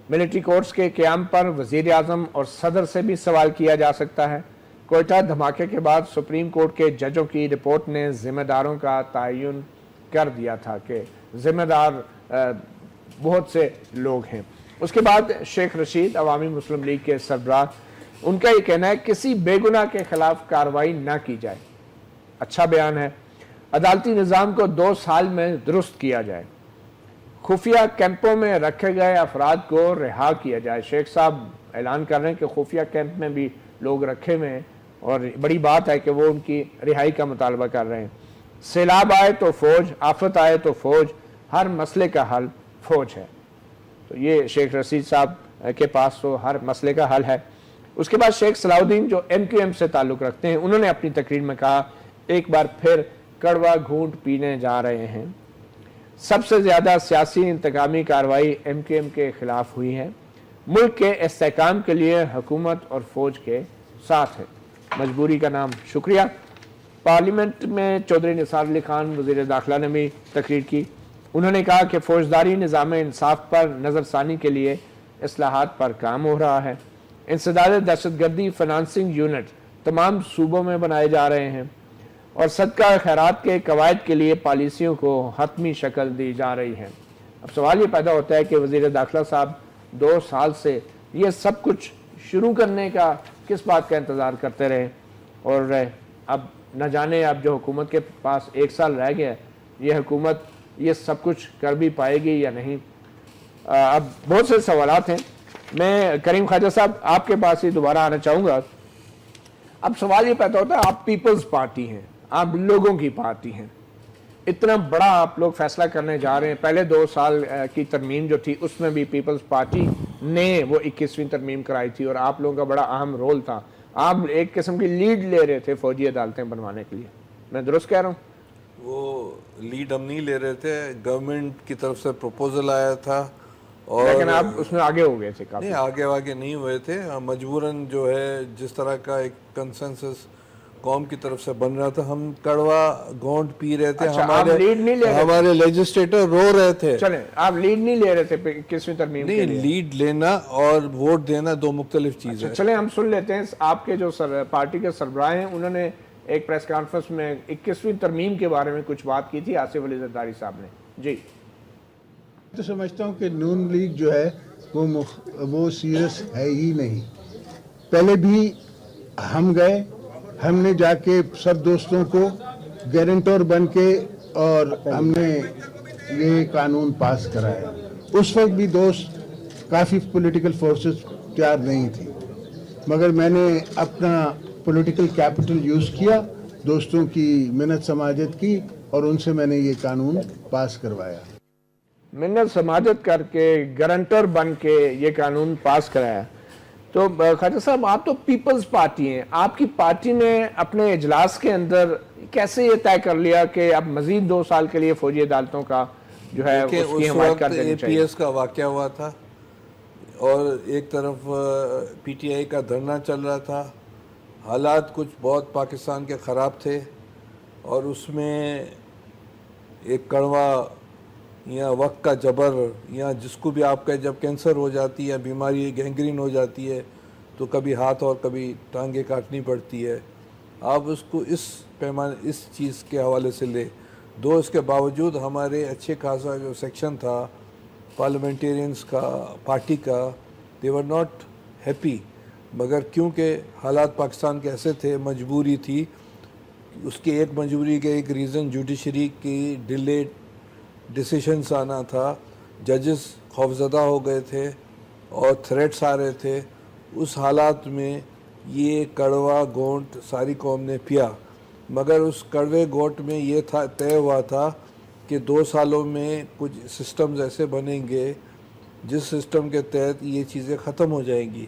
ملٹری کورٹس کے قیام پر وزیر اعظم اور صدر سے بھی سوال کیا جا سکتا ہے. کوئٹہ دھماکے کے بعد سپریم کورٹ کے ججوں کی رپورٹ نے ذمہ داروں کا تعین کر دیا تھا کہ ذمہ دار بہت سے لوگ ہیں. اس کے بعد شیخ رشید عوامی مسلم لیگ کے سربراہ, ان کا یہ کہنا ہے کسی بے گناہ کے خلاف کارروائی نہ کی جائے. اچھا بیان ہے. عدالتی نظام کو 2 سال میں درست کیا جائے. خفیہ کیمپوں میں رکھے گئے افراد کو رہا کیا جائے. شیخ صاحب اعلان کر رہے ہیں کہ خفیہ کیمپ میں بھی لوگ رکھے ہوئے ہیں, اور بڑی بات ہے کہ وہ ان کی رہائی کا مطالبہ کر رہے ہیں. سیلاب آئے تو فوج, آفت آئے تو فوج, ہر مسئلے کا حل فوج ہے. تو یہ شیخ رشید صاحب کے پاس تو ہر مسئلے کا حل ہے. اس کے بعد شیخ صلاح الدین جو MQM سے تعلق رکھتے ہیں, انہوں نے اپنی تقریر میں کہا ایک بار پھر کڑوا گھونٹ پینے جا رہے ہیں. سب سے زیادہ سیاسی انتقامی کارروائی MQM کے خلاف ہوئی ہے. ملک کے استحکام کے لیے حکومت اور فوج کے ساتھ ہے. مجبوری کا نام شکریہ. پارلیمنٹ میں چودھری نثار علی خان وزیر داخلہ نے بھی تقریر کی. انہوں نے کہا کہ فوجداری نظام انصاف پر نظر ثانی کے لیے اصلاحات پر کام ہو رہا ہے. انسداد دہشت گردی فنانسنگ یونٹ تمام صوبوں میں بنائے جا رہے ہیں, اور صدقہ خیرات کے قواعد کے لیے پالیسیوں کو حتمی شکل دی جا رہی ہے. اب سوال یہ پیدا ہوتا ہے کہ وزیر داخلہ صاحب 2 سال سے یہ سب کچھ شروع کرنے کا کس بات کا انتظار کرتے رہے, اور اب نہ جانے اب جو حکومت کے پاس 1 سال رہ گیا ہے یہ حکومت یہ سب کچھ کر بھی پائے گی یا نہیں. اب بہت سے سوالات ہیں. میں کریم خواجہ صاحب آپ کے پاس ہی دوبارہ آنا چاہوں گا. اب سوال یہ پیدا ہوتا ہے آپ پیپلز پارٹی ہیں, آپ لوگوں کی پارٹی ہیں, اتنا بڑا آپ لوگ فیصلہ کرنے جا رہے ہیں. پہلے 2 سال کی ترمیم جو تھی اس میں بھی پیپلز پارٹی نے وہ 21ویں ترمیم کرائی تھی اور آپ لوگوں کا بڑا اہم رول تھا. آپ ایک قسم کی لیڈ لے رہے تھے فوجی عدالتیں بنوانے کے لیے, میں درست کہہ رہا ہوں؟ وہ لیڈ ہم نہیں لے رہے تھے, گورنمنٹ کی طرف سے پروپوزل آیا تھا اور لیکن آپ اس میں آگے ہو گئے تھے کافی. نہیں آگے نہیں ہوئے تھے. مجبوراً جو ہے جس طرح کا ایک کنسنسس قوم کی طرف سے بن رہا تھا, ہم کڑوا گونٹ پی رہے تھے. ہمارے لیجسلیٹر رو رہے تھے. چلیں آپ لیڈ نہیں لے رہے تھے 21ویں ترمیم کے لیے. نہیں, لیڈ لینا اور ووٹ دینا 2 مختلف چیزیں. چلیں ہم سن لیتے ہیں آپ کے جو پارٹی کے سربراہ ہیں انہوں نے ایک پریس کانفرنس میں 21ویں ترمیم کے بارے میں کچھ بات کی تھی, آصف علی زرداری صاحب نے. جی تو سمجھتا ہوں کہ نون لیگ جو ہے وہ سیریس ہے ہی نہیں. پہلے بھی ہم گئے, ہم نے جا کے سب دوستوں کو گارنٹور بن کے اور ہم نے یہ قانون پاس کرایا. اس وقت بھی دوست کافی پولیٹیکل فورسز تیار نہیں تھی, مگر میں نے اپنا پولیٹیکل کیپٹل یوز کیا, دوستوں کی منت سماجت کی, اور ان سے میں نے یہ قانون پاس کروایا. منت سماجت کر کے گارنٹر بن کے یہ قانون پاس کرایا. تو خواجہ صاحب آپ تو پیپلز پارٹی ہیں, آپ کی پارٹی نے اپنے اجلاس کے اندر کیسے یہ طے کر لیا کہ اب مزید 2 سال کے لیے فوجی عدالتوں کا جو ہے اس کی حمایت کر دینی چاہیے؟ APS کا واقعہ ہوا تھا اور ایک طرف PTI کا دھرنا چل رہا تھا. حالات کچھ بہت پاکستان کے خراب تھے اور اس میں ایک کڑوا یا وقت کا جبر یا جس کو بھی آپ کا جب کینسر ہو جاتی ہے, بیماری گینگرین ہو جاتی ہے تو کبھی ہاتھ اور کبھی ٹانگیں کاٹنی پڑتی ہے. آپ اس کو اس پیمانے اس چیز کے حوالے سے لے دو. اس کے باوجود ہمارے اچھے خاصا جو سیکشن تھا پارلیمنٹیرینز کا, پارٹی کا, دے ور ناٹ ہیپی. مگر کیونکہ حالات پاکستان کے ایسے تھے, مجبوری تھی, اس کی ایک مجبوری کے ایک ریزن جوڈیشری کی ڈیلیڈ ڈیسیشنز آنا تھا. ججز خوفزدہ ہو گئے تھے اور تھریٹس آ رہے تھے. اس حالات میں یہ کڑوا گونٹ ساری قوم نے پیا. مگر اس کڑوے گونٹ میں یہ تھا طے ہوا تھا کہ 2 سالوں میں کچھ سسٹمز ایسے بنیں گے جس سسٹم کے تحت یہ چیزیں ختم ہو جائیں گی.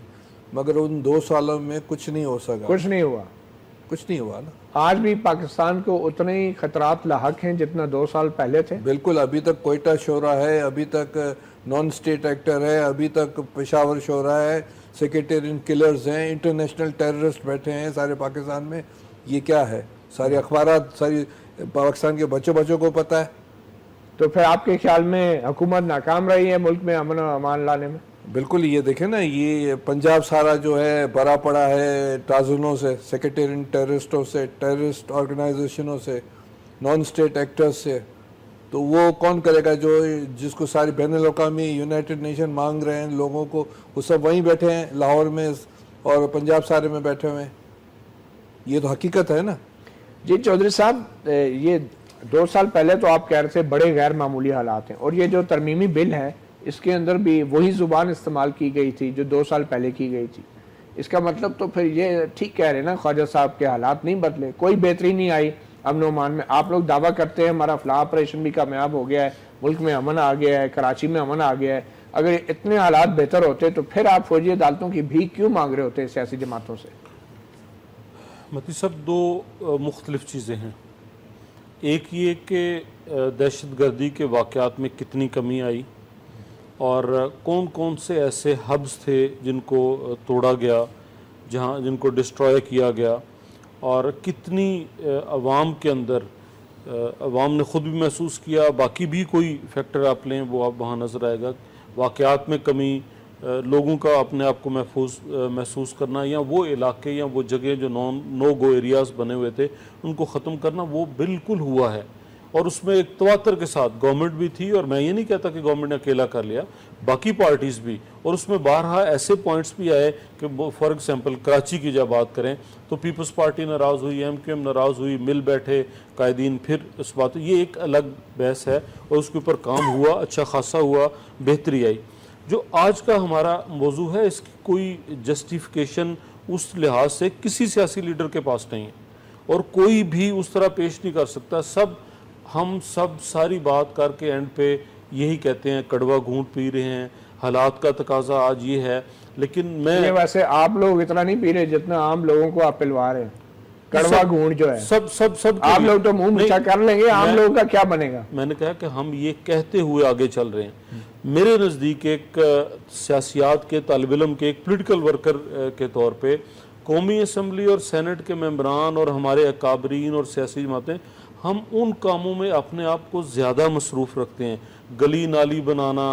مگر ان 2 سالوں میں کچھ نہیں ہو سکا. کچھ نہیں ہوا نا. آج بھی پاکستان کو اتنے ہی خطرات لاحق ہیں جتنا 2 سال پہلے تھے. بالکل. ابھی تک کوئٹہ شورا ہے, ابھی تک نان اسٹیٹ ایکٹر ہے, ابھی تک پشاور شورا ہے, سیکریٹرین کلرز ہیں, انٹرنیشنل ٹیررسٹ بیٹھے ہیں سارے پاکستان میں. یہ کیا ہے؟ سارے اخبارات, ساری پاکستان کے بچوں کو پتہ ہے. تو پھر آپ کے خیال میں حکومت ناکام رہی ہے ملک میں امن و امان لانے میں؟ بالکل. یہ دیکھیں نا, یہ پنجاب سارا جو ہے بھرا پڑا ہے تازنوں سے, سیکریٹرین ٹیررسٹوں سے, ٹیررسٹ آرگنائزیشنوں سے, نان اسٹیٹ ایکٹرز سے. تو وہ کون کرے گا جو جس کو ساری بین الاقوامی یونائٹڈ نیشن مانگ رہے ہیں لوگوں کو؟ وہ سب وہیں بیٹھے ہیں لاہور میں اور پنجاب سارے میں بیٹھے ہوئے ہیں. یہ تو حقیقت ہے نا. جی چودھری صاحب, یہ 2 سال پہلے تو آپ کہہ رہے تھے بڑے غیر معمولی حالات ہیں, اور یہ جو ترمیمی بل ہے اس کے اندر بھی وہی زبان استعمال کی گئی تھی جو 2 سال پہلے کی گئی تھی. اس کا مطلب تو پھر یہ ٹھیک کہہ رہے نا خواجہ صاحب کے حالات نہیں بدلے, کوئی بہتری نہیں آئی امن و امان میں. آپ لوگ دعویٰ کرتے ہیں ہمارا فلاں آپریشن بھی کامیاب ہو گیا ہے, ملک میں امن آ گیا ہے, کراچی میں امن آ گیا ہے. اگر اتنے حالات بہتر ہوتے تو پھر آپ فوجی عدالتوں کی بھیک کیوں مانگ رہے ہوتے سیاسی جماعتوں سے؟ متی صاحب, 2 مختلف چیزیں ہیں. ایک یہ کہ دہشت گردی کے واقعات میں کتنی کمی آئی اور کون سے ایسے ہبز تھے جن کو توڑا گیا, جن کو ڈسٹروائے کیا گیا, اور کتنی عوام کے اندر عوام نے خود بھی محسوس کیا. باقی بھی کوئی فیکٹر آپ لیں وہ آپ وہاں نظر آئے گا. واقعات میں کمی, لوگوں کا اپنے آپ کو محسوس کرنا, یا وہ علاقے یا وہ جگہ جو نو گو ایریاز بنے ہوئے تھے ان کو ختم کرنا, وہ بالکل ہوا ہے. اور اس میں ایک تواتر کے ساتھ گورنمنٹ بھی تھی, اور میں یہ نہیں کہتا کہ گورنمنٹ نے اکیلا کر لیا, باقی پارٹیز بھی, اور اس میں بارہا ایسے پوائنٹس بھی آئے کہ فار ایگزامپل کراچی کی جب بات کریں تو پیپلز پارٹی ناراض ہوئی, MQM ناراض ہوئی, مل بیٹھے قائدین, پھر اس بات, یہ ایک الگ بحث ہے, اور اس کے اوپر کام ہوا, اچھا خاصا ہوا, بہتری آئی. جو آج کا ہمارا موضوع ہے اس کی کوئی جسٹیفیکیشن اس لحاظ سے کسی سیاسی لیڈر کے پاس نہیں ہے, اور کوئی بھی اس طرح پیش نہیں کر سکتا. ہم سب ساری بات کر کے اینڈ پہ یہی کہتے ہیں, کڑوا گھونٹ پی رہے ہیں, حالات کا تقاضا آج یہ ہے. لیکن میں ویسے آپ لوگ اتنا نہیں پی رہے جتنا عام لوگوں کو آپ پلوا رہے ہیں. کڑوا گھونٹ جو ہے سب آپ لوگ تو منہ میٹھا کر لیں گے, عام لوگوں کا کیا بنے گا؟ میں نے کہا کہ ہم یہ کہتے ہوئے آگے چل رہے ہیں. میرے نزدیک ایک سیاسیات کے طالب علم کے, ایک پولیٹیکل ورکر کے طور پہ, قومی اسمبلی اور سینٹ کے ممبران اور ہمارے اکابرین اور سیاسی جماعتیں, ہم ان کاموں میں اپنے آپ کو زیادہ مصروف رکھتے ہیں, گلی نالی بنانا,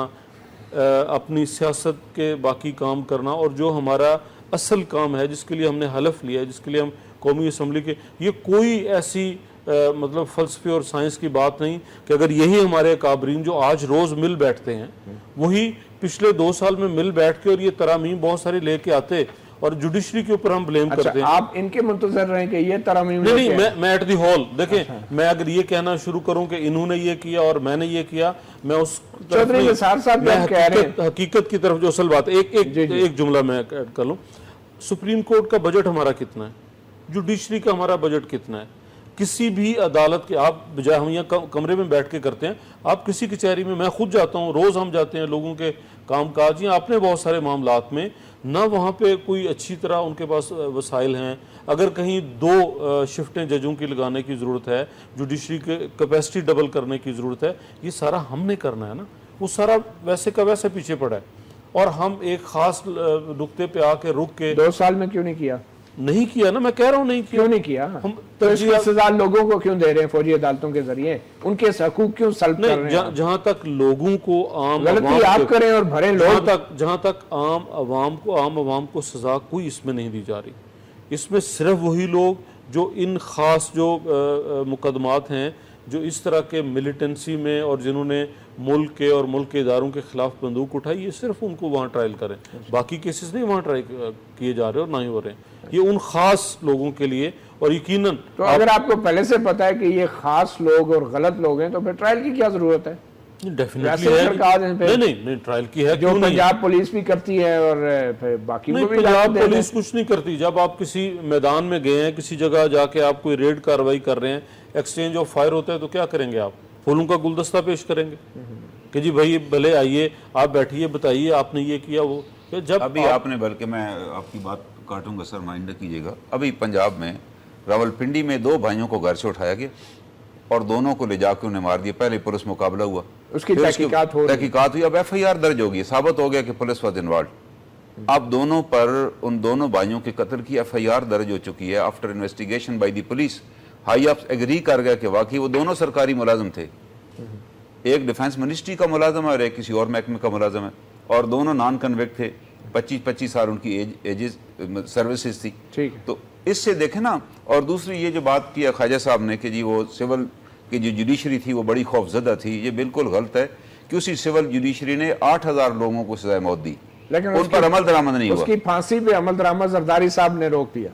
اپنی سیاست کے باقی کام کرنا, اور جو ہمارا اصل کام ہے جس کے لیے ہم نے حلف لیا ہے, جس کے لیے ہم قومی اسمبلی کے, یہ کوئی ایسی مطلب فلسفے اور سائنس کی بات نہیں کہ اگر یہی ہمارے اکابرین جو آج روز مل بیٹھتے ہیں وہی پچھلے 2 سال میں مل بیٹھ کے اور یہ ترامیم بہت ساری لے کے آتے, اور جوڈیشری کے اوپر ہم بلیم کرتے ہیں. آپ ان کے منتظر رہیں کہ یہ ترامیم نہیں, میں ایٹ دی ہول دیکھیں, میں اگر یہ کہنا شروع کروں کہ انہوں نے یہ کیا اور میں نے یہ کیا, میں اس حقیقت کی طرف جو اصل بات ہے, ایک جملہ میں ایڈ کر لوں. سپریم کورٹ کا بجٹ ہمارا کتنا ہے, جوڈیشری کا ہمارا بجٹ کتنا ہے, کسی بھی عدالت کے, آپ بجائے ہم یہاں کمرے میں بیٹھ کے کرتے ہیں, آپ کسی کچہری میں, میں خود جاتا ہوں, روز ہم جاتے ہیں لوگوں کے کام کاج یا اپنے بہت سارے معاملات میں, نہ وہاں پہ کوئی اچھی طرح ان کے پاس وسائل ہیں. اگر کہیں 2 شفٹیں ججوں کی لگانے کی ضرورت ہے, جوڈیشری کے کیپیسٹی ڈبل کرنے کی ضرورت ہے, یہ سارا ہم نے کرنا ہے نا, وہ سارا ویسے کا ویسے پیچھے پڑا ہے, اور ہم ایک خاص نقطے پہ آ کے رک کے 2 سال میں کیوں نہیں کیا؟ نہیں کیا نا, میں کہہ رہا ہوں نہیں کیا. کیوں نہیں کیا؟ تو اس کی سزا لوگوں کو کیوں دے رہے ہیں فوجی عدالتوں کے ذریعے, ان کے حقوق کیوں سلب کر رہے ہیں؟ جہاں تک لوگوں کو غلطی آپ کریں اور بھرے لوگ, جہاں تک عام عوام کو سزا کوئی اس میں نہیں دی جا رہی. اس میں صرف وہی لوگ جو ان خاص جو مقدمات ہیں, جو اس طرح کے ملیٹنسی میں, اور جنہوں نے ملک کے اور ملک کے اداروں کے خلاف بندوق اٹھائی, یہ صرف ان کو وہاں ٹرائل کریں. باقی کیسز نہیں وہاں ٹرائی کیے جا رہے اور نہ ہی ہو رہے ہیں. یہ ان خاص لوگوں کے لیے, اور یقیناً تو اگر آپ کو پہلے سے پتا ہے کہ یہ خاص لوگ اور غلط لوگ ہیں تو پھر ٹرائل کی کیا ضرورت ہے؟ ڈیفینیٹلی ہے, نہیں ٹرائل کی ہے, جو پنجاب پولیس بھی کرتی ہے اور باقی کو بھی. پنجاب پولیس کچھ نہیں کرتی. جب آپ کسی میدان میں گئے ہیں, کسی جگہ جا کے آپ کوئی ریڈ کاروائی کر رہے ہیں, ایکسچینج آف فائر ہوتا ہے, تو کیا کریں گے آپ؟ پھولوں کا گلدستہ پیش کریں گے کہ جی بھائی بھلے آئیے, آپ بیٹھیے, بتائیے آپ نے یہ کیا وہ. جب ابھی آپ نے, بلکہ میں آپ کی بات کاٹوں گا سر, مائنڈ کیجیے گا, ابھی پنجاب میں راولپنڈی میں 2 بھائیوں کو گھر سے اٹھایا گیا اور دونوں کو لے جا کے انہیں مار دیا. پہلے پولیس مقابلہ ہوا, اس کی تحقیقات ہوئی, اب FIR درج ہوگی, ثابت ہو گیا کہ پولیس واز انوالوڈ. اب دونوں پر, ان دونوں بھائیوں کے قتل کی FIR درج ہو چکی ہے. After investigation by the police, high ups agree کر گیا کہ واقعی وہ دونوں سرکاری ملازم تھے. ایک ڈیفینس منسٹری کا ملازم ہے اور ایک کسی اور محکمے کا ملازم ہے, اور دونوں نان کنوکٹ تھے. 25 سال ان کی ایجز سروسز تھی. تو اس سے دیکھیں نا. اور دوسری یہ جو بات کیا خواجہ صاحب نے کہ جی وہ سول کی جو جوڈیشری تھی وہ بڑی خوف زدہ تھی, یہ بالکل غلط ہے کہ اسی سول جوڈیشری نے 8000 لوگوں کو سزائے موت دی, لیکن ان پر عمل درآمد نہیں ہوا. اس کی پھانسی پہ عمل درآمد زرداری صاحب نے روک دیا,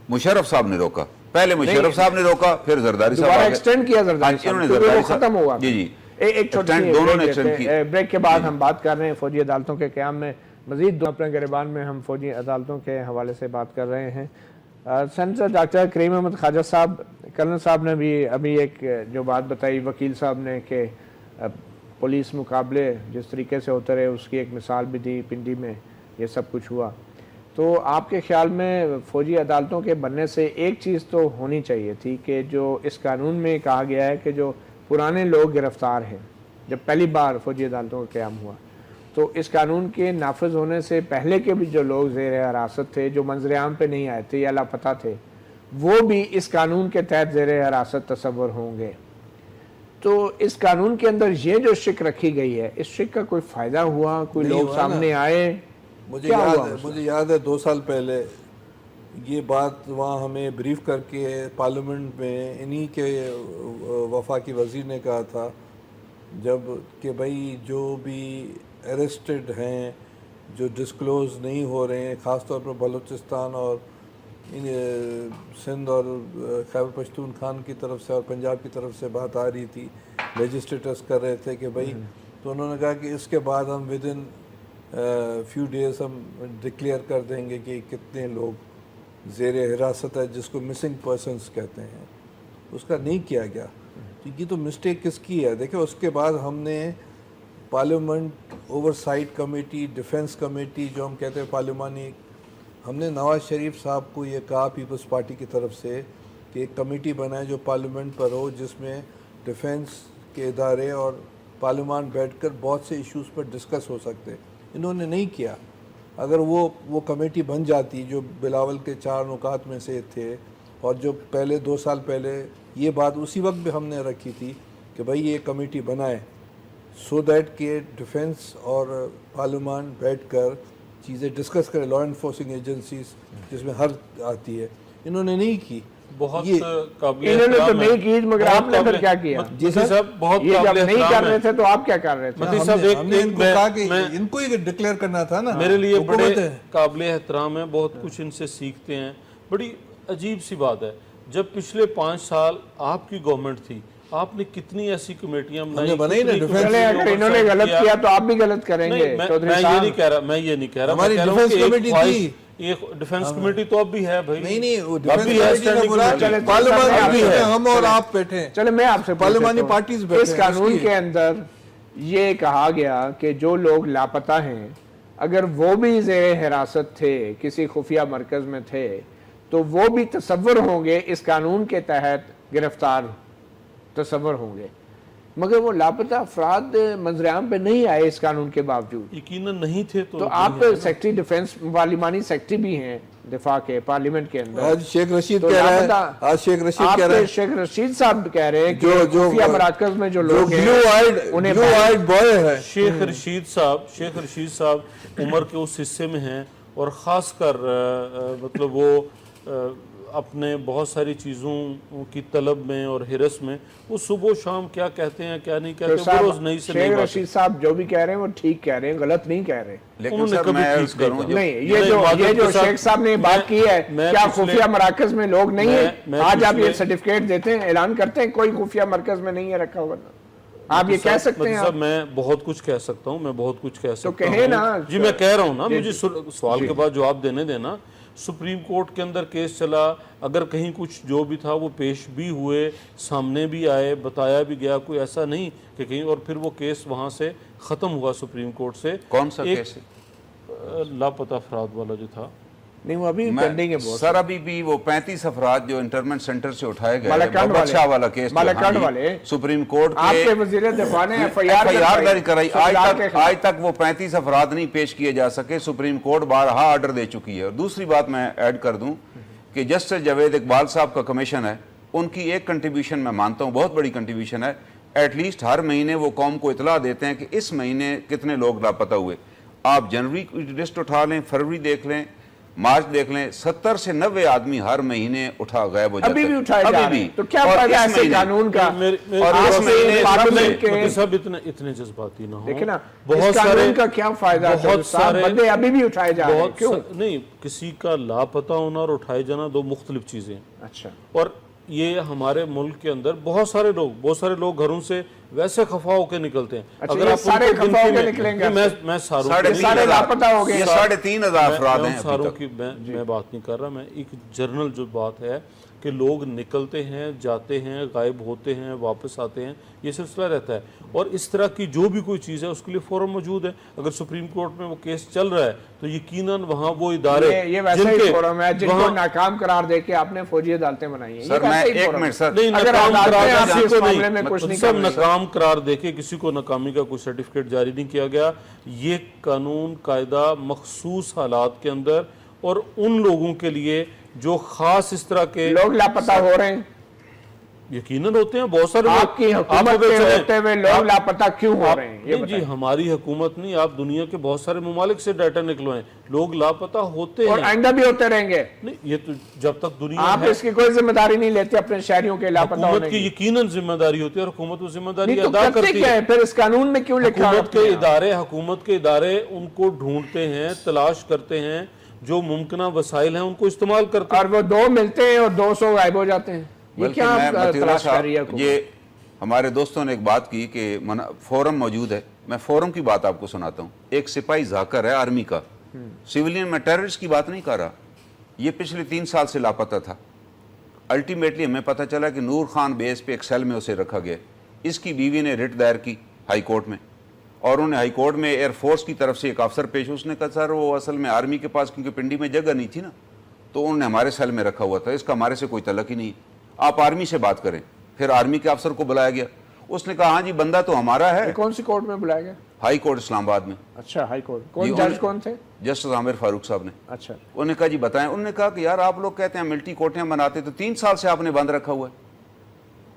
مشرف صاحب نے روکا, پہلے مشرف صاحب نے روکا, پھر زرداری صاحب ایکسٹینڈ کیا, زرداری ختم ہوا. جی ایک چھوٹی بریک کے بعد ہم بات کر رہے ہیں فوجی عدالتوں کے قیام میں. مزید اپنے گریبان میں ہم فوجی عدالتوں کے حوالے سے بات کر رہے ہیں. سینیٹر ڈاکٹر کریم احمد خواجہ صاحب, کرنل صاحب نے بھی ابھی ایک جو بات بتائی وکیل صاحب نے کہ پولیس مقابلے جس طریقے سے ہوتے رہے اس کی ایک مثال بھی دی, پنڈی میں یہ سب کچھ ہوا. تو آپ کے خیال میں فوجی عدالتوں کے بننے سے ایک چیز تو ہونی چاہیے تھی کہ جو اس قانون میں کہا گیا ہے کہ جو پرانے لوگ گرفتار ہیں, جب پہلی بار فوجی عدالتوں کا قیام ہوا تو اس قانون کے نافذ ہونے سے پہلے کے بھی جو لوگ زیر حراست تھے, جو منظر عام پہ نہیں آئے تھے یا لاپتہ تھے, وہ بھی اس قانون کے تحت زیر حراست تصور ہوں گے. تو اس قانون کے اندر یہ جو شک رکھی گئی ہے, اس شک کا کوئی فائدہ ہوا, کوئی لوگ سامنے آئے؟ مجھے یاد ہے 2 سال پہلے یہ بات وہاں ہمیں بریف کر کے پارلیمنٹ میں انہی کے وفاقی وزیر نے کہا تھا جب کہ بھائی جو بھی اریسٹڈ ہیں جو ڈسکلوز نہیں ہو رہے ہیں، خاص طور پر بلوچستان اور سندھ اور خیبر پختونخوا کی طرف سے اور پنجاب کی طرف سے بات آ رہی تھی، لیجسلیٹرز کر رہے تھے کہ بھائی، تو انہوں نے کہا کہ اس کے بعد ہم ود ان فیو ڈیز ہم ڈکلیئر کر دیں گے کہ کتنے لوگ زیر حراست ہے، جس کو مسنگ پرسنز کہتے ہیں. اس کا نہیں کیا گیا. یہ تو مسٹیک کس کی ہے؟ دیکھیں اس کے بعد ہم نے parliament oversight committee, defence committee جو ہم کہتے ہیں پارلیمانی، ہم نے نواز شریف صاحب کو یہ کہا پیپلز پارٹی کی طرف سے کہ ایک کمیٹی بنائے جو پارلیمنٹ پر ہو، جس میں ڈیفنس کے ادارے اور پارلیمان بیٹھ کر بہت سے ایشوز پر ڈسکس ہو سکتے. انہوں نے نہیں کیا. اگر وہ کمیٹی بن جاتی جو بلاول کے 4 نکات میں سے تھے، اور جو پہلے 2 سال پہلے یہ بات اسی وقت بھی ہم نے رکھی تھی کہ بھائی یہ کمیٹی بنائے سو دیٹ کہ ڈیفنس اور پارلیمان بیٹھ کر چیزیں ڈسکس کریں، لا انفورسنگ ایجنسیز جس میں ہر آتی ہے. انہوں نے نہیں کی. بہت قابل انہوں نے تو احترام نہیں کی، مگر آپ نے پھر کیا کیا؟ مفتی صاحب بہت یہ جب قابل نہیں کر احترام رہے ہے. تھے تو آپ کیا کر رہے تھے؟ مفتی صاحب ہم نے ان کو کہا کہ میں ان کو ہی ڈکلیئر کرنا تھا نا. میرے لیے بڑے حکومت ہے. قابل احترام ہے، بہت کچھ ان سے سیکھتے ہیں. بڑی عجیب سی بات ہے، جب پچھلے 5 سال آپ کی گورنمنٹ تھی، آپ نے کتنی ایسی کمیٹیاں بنائی نا ڈیفنس. چلے اگر انہوں نے غلط کیا تو آپ بھی غلط کریں گے. میں یہ نہیں کہہ رہا، میں یہ نہیں کہہ رہا، ہماری میں کہہ رہا ہوں ڈیفنس کہ کمیٹی تھی. ایک ڈیفنس کمیٹی تو اب بھی ہے بھائی. نہیں وہ اب ڈیفنس بھی ہے کمیٹی نے بولا standing پارلیمان بھی ہے، چلے ہم اور آپ بیٹھے. چلے میں آپ سے پارلیمانی پارٹیز بیٹھے اس قانون کے اندر یہ کہا گیا کہ جو لوگ لاپتہ ہیں اگر وہ بھی زیر حراست تھے، کسی خفیہ مرکز میں تھے، تو وہ بھی تصور ہوں گے اس قانون کے تحت گرفتار تصور ہوں گے. مگر وہ لاپتہ افراد منظر عام پہ نہیں آئے اس قانون کے باوجود. یقیناً نہیں تھے تو آپ سیکٹری ڈیفنس پارلیمانی سیکٹری بھی ہیں دفاع کے پارلیمنٹ کے اندر. آج شیخ رشید تو کہہ رہا ہے، لاپتہ آج شیخ رشید آپ کہہ رہا کے ہے شیخ رشید صاحب کہہ رہے ہیں کہ خفیہ مراکز میں جو لوگ ہیں بلو آئیڈ بوائے ہے. شیخ رشید صاحب عمر کے اس حصے میں ہیں، اور خاص کر مطلب وہ اپنے بہت ساری چیزوں کی طلب میں اور حرس میں وہ صبح و شام کیا کہتے ہیں کیا نہیں کہتے ہیں، وہ روز نہیں سے نہیں شیخ باتیں. رشید صاحب جو بھی کہہ رہے ہیں وہ ٹھیک کہہ رہے ہیں، غلط نہیں کہہ رہے. لیکن سر میں عرض کروں نہیں یہ جو شیخ صاحب نے بات کی ہے، کیا خفیہ مراکز میں لوگ نہیں ہیں؟ آج آپ یہ سرٹیفکیٹ دیتے ہیں، اعلان کرتے ہیں کوئی خفیہ مرکز میں نہیں ہے رکھا ہوا. آپ یہ کہہ سکتے ہیں؟ صاحب میں بہت کچھ کہہ سکتا ہوں، میں بہت کچھ کہہ سکتا ہوں. تو کہیں نا. جی میں کہہ رہا ہوں نا، مجھے سوال کے بعد جواب دینے دینا. سپریم کورٹ کے اندر کیس چلا، اگر کہیں کچھ جو بھی تھا وہ پیش بھی ہوئے، سامنے بھی آئے، بتایا بھی گیا، کوئی ایسا نہیں کہ کہیں، اور پھر وہ کیس وہاں سے ختم ہوا سپریم کورٹ سے. کون سا کیس ہے؟ لاپتہ افراد والا جو تھا. نہیں وہ ابھی پینڈنگ ہے بہت. سر ابھی بھی وہ 35 افراد جو انٹرمنٹ سینٹر سے اٹھائے گئے مالکانڈ بابت شاہ والا کیس مالکانڈ والے سپریم کورٹ آپ کے وزیر دفاع نے ایف آئی آر داری کرائی. آج تک وہ 35 افراد نہیں پیش کیے جا سکے. سپریم کورٹ بارہا آرڈر دے چکی ہے. اور دوسری بات میں ایڈ کر دوں کہ جسٹس جاوید اقبال صاحب کا کمیشن ہے، ان کی ایک کنٹریبیوشن میں مانتا ہوں، بہت بڑی کنٹریبیوشن ہے. ایٹ لیسٹ ہر مہینے وہ قوم کو اطلاع دیتے ہیں کہ اس مہینے کتنے لوگ لاپتہ ہوئے. آپ جنوری کی لسٹ اٹھا لیں، فروری دیکھ لیں، مارچ دیکھ لیں، 70 سے 90 آدمی ہر مہینے اٹھا غائب ہو جاتے ہیں. ابھی بھی اٹھائے جا رہے ہیں. تو کیا فائدہ ایسے قانون کا؟ اور صاحب اتنے جذباتی نہ ہوں. دیکھیں نا اس قانون کا کیا فائدہ؟ بہت سارے بندے ابھی بھی اٹھائے جا رہے ہیں. کیوں نہیں؟ کسی کا لاپتہ ہونا اور اٹھائے جانا دو مختلف چیزیں ہیں. اچھا. اور یہ ہمارے ملک کے اندر بہت سارے لوگ گھروں سے ویسے خفا ہو کے نکلتے ہیں. اگر آپ سارے خفا ہو کے نکلیں گے، میں سارے لاپتہ ہو گئے. یہ 3,500 افراد ہیں. ساروں کی میں بات نہیں کر رہا، میں ایک جرنل جو بات ہے کہ لوگ نکلتے ہیں، جاتے ہیں، غائب ہوتے ہیں، واپس آتے ہیں، یہ سلسلہ رہتا ہے. اور اس طرح کی جو بھی کوئی چیز ہے اس کے لیے فورم موجود ہے. اگر سپریم کورٹ میں وہ کیس چل رہا ہے تو یقیناً وہاں وہ ادارے یہ ویسا ہی فورم ہے جن کو ناکام قرار دے کے آپ نے فوجی عدالتیں بنائی ہیں. سر میں ایک منٹ سر، ناکام قرار دے کے کسی کو ناکامی کا کوئی سرٹیفکیٹ جاری نہیں کیا گیا. یہ قانون قاعدہ مخصوص حالات کے اندر اور ان لوگوں کے لیے جو خاص اس طرح کے لوگ لاپتہ ہو رہے ہیں. یقیناً ہوتے ہیں بہت سارے آپ کی حکومت کے ہوتے ہوئے لوگ لاپتہ کیوں ہو رہے ہیں یہ نہیں جی ہماری حکومت نہیں، آپ دنیا کے بہت سارے ممالک سے ڈیٹا نکلوائیں، لوگ لاپتہ ہوتے اور ہیں، آئندہ بھی ہوتے رہیں گے. نہیں یہ تو جب تک دنیا آپ ہے اس کی کوئی ذمہ داری نہیں لیتے اپنے شہریوں کے لاپتہ حکومت ہونے کی کی. یقیناً ذمہ داری ہوتی ہے اور حکومت وہ ذمہ داری نہیں تو ادا کرتے کرتی کیا ہے. ہے پھر اس قانون میں کیوں لکھا حکومت کے ادارے ان کو ڈھونڈتے ہیں، تلاش کرتے ہیں، جو ممکنہ وسائل ہیں ان کو استعمال کرتے ہیں. اور وہ 2 ملتے ہیں اور 200 غائب ہو جاتے ہیں. یہ بلکہ کیا میں آپ مطیع اللہ تلاش کر رہی ہے صاحب، حکومت؟ یہ ہمارے دوستوں نے ایک بات کی کہ فورم موجود ہے. میں فورم کی بات آپ کو سناتا ہوں. ایک سپاہی ذاکر ہے آرمی کا، سیولین میں ٹیررسٹ کی بات نہیں کر رہا، یہ پچھلے 3 سال سے لاپتہ تھا. الٹیمیٹلی ہمیں پتہ چلا کہ نور خان بیس پہ ایک سیل میں اسے رکھا گیا. اس کی بیوی نے رٹ دائر کی ہائی کورٹ میں، اور انہیں ہائی کورٹ میں ایئر فورس کی طرف سے ایک افسر پیش، اس نے کہا سر وہ اصل میں آرمی کے پاس کیونکہ پنڈی میں جگہ نہیں تھی نا تو انہوں نے ہمارے سیل میں رکھا ہوا تھا، اس کا ہمارے سے کوئی تعلق ہی نہیں، آپ آرمی سے بات کریں. پھر آرمی کے افسر کو بلایا گیا، اس نے کہا ہاں جی بندہ تو ہمارا ہے. کون سی کورٹ میں بلایا گیا؟ ہائی کورٹ اسلام آباد میں. اچھا ہائی کورٹ. کون جج کون تھے؟ جسٹس عامر فاروق صاحب نے. اچھا انہوں نے کہا جی بتائیں. انہوں نے کہا کہ یار آپ لوگ کہتے ہیں ملٹی کورٹیں بناتے تو 3 سال سے آپ نے بند رکھا ہوا ہے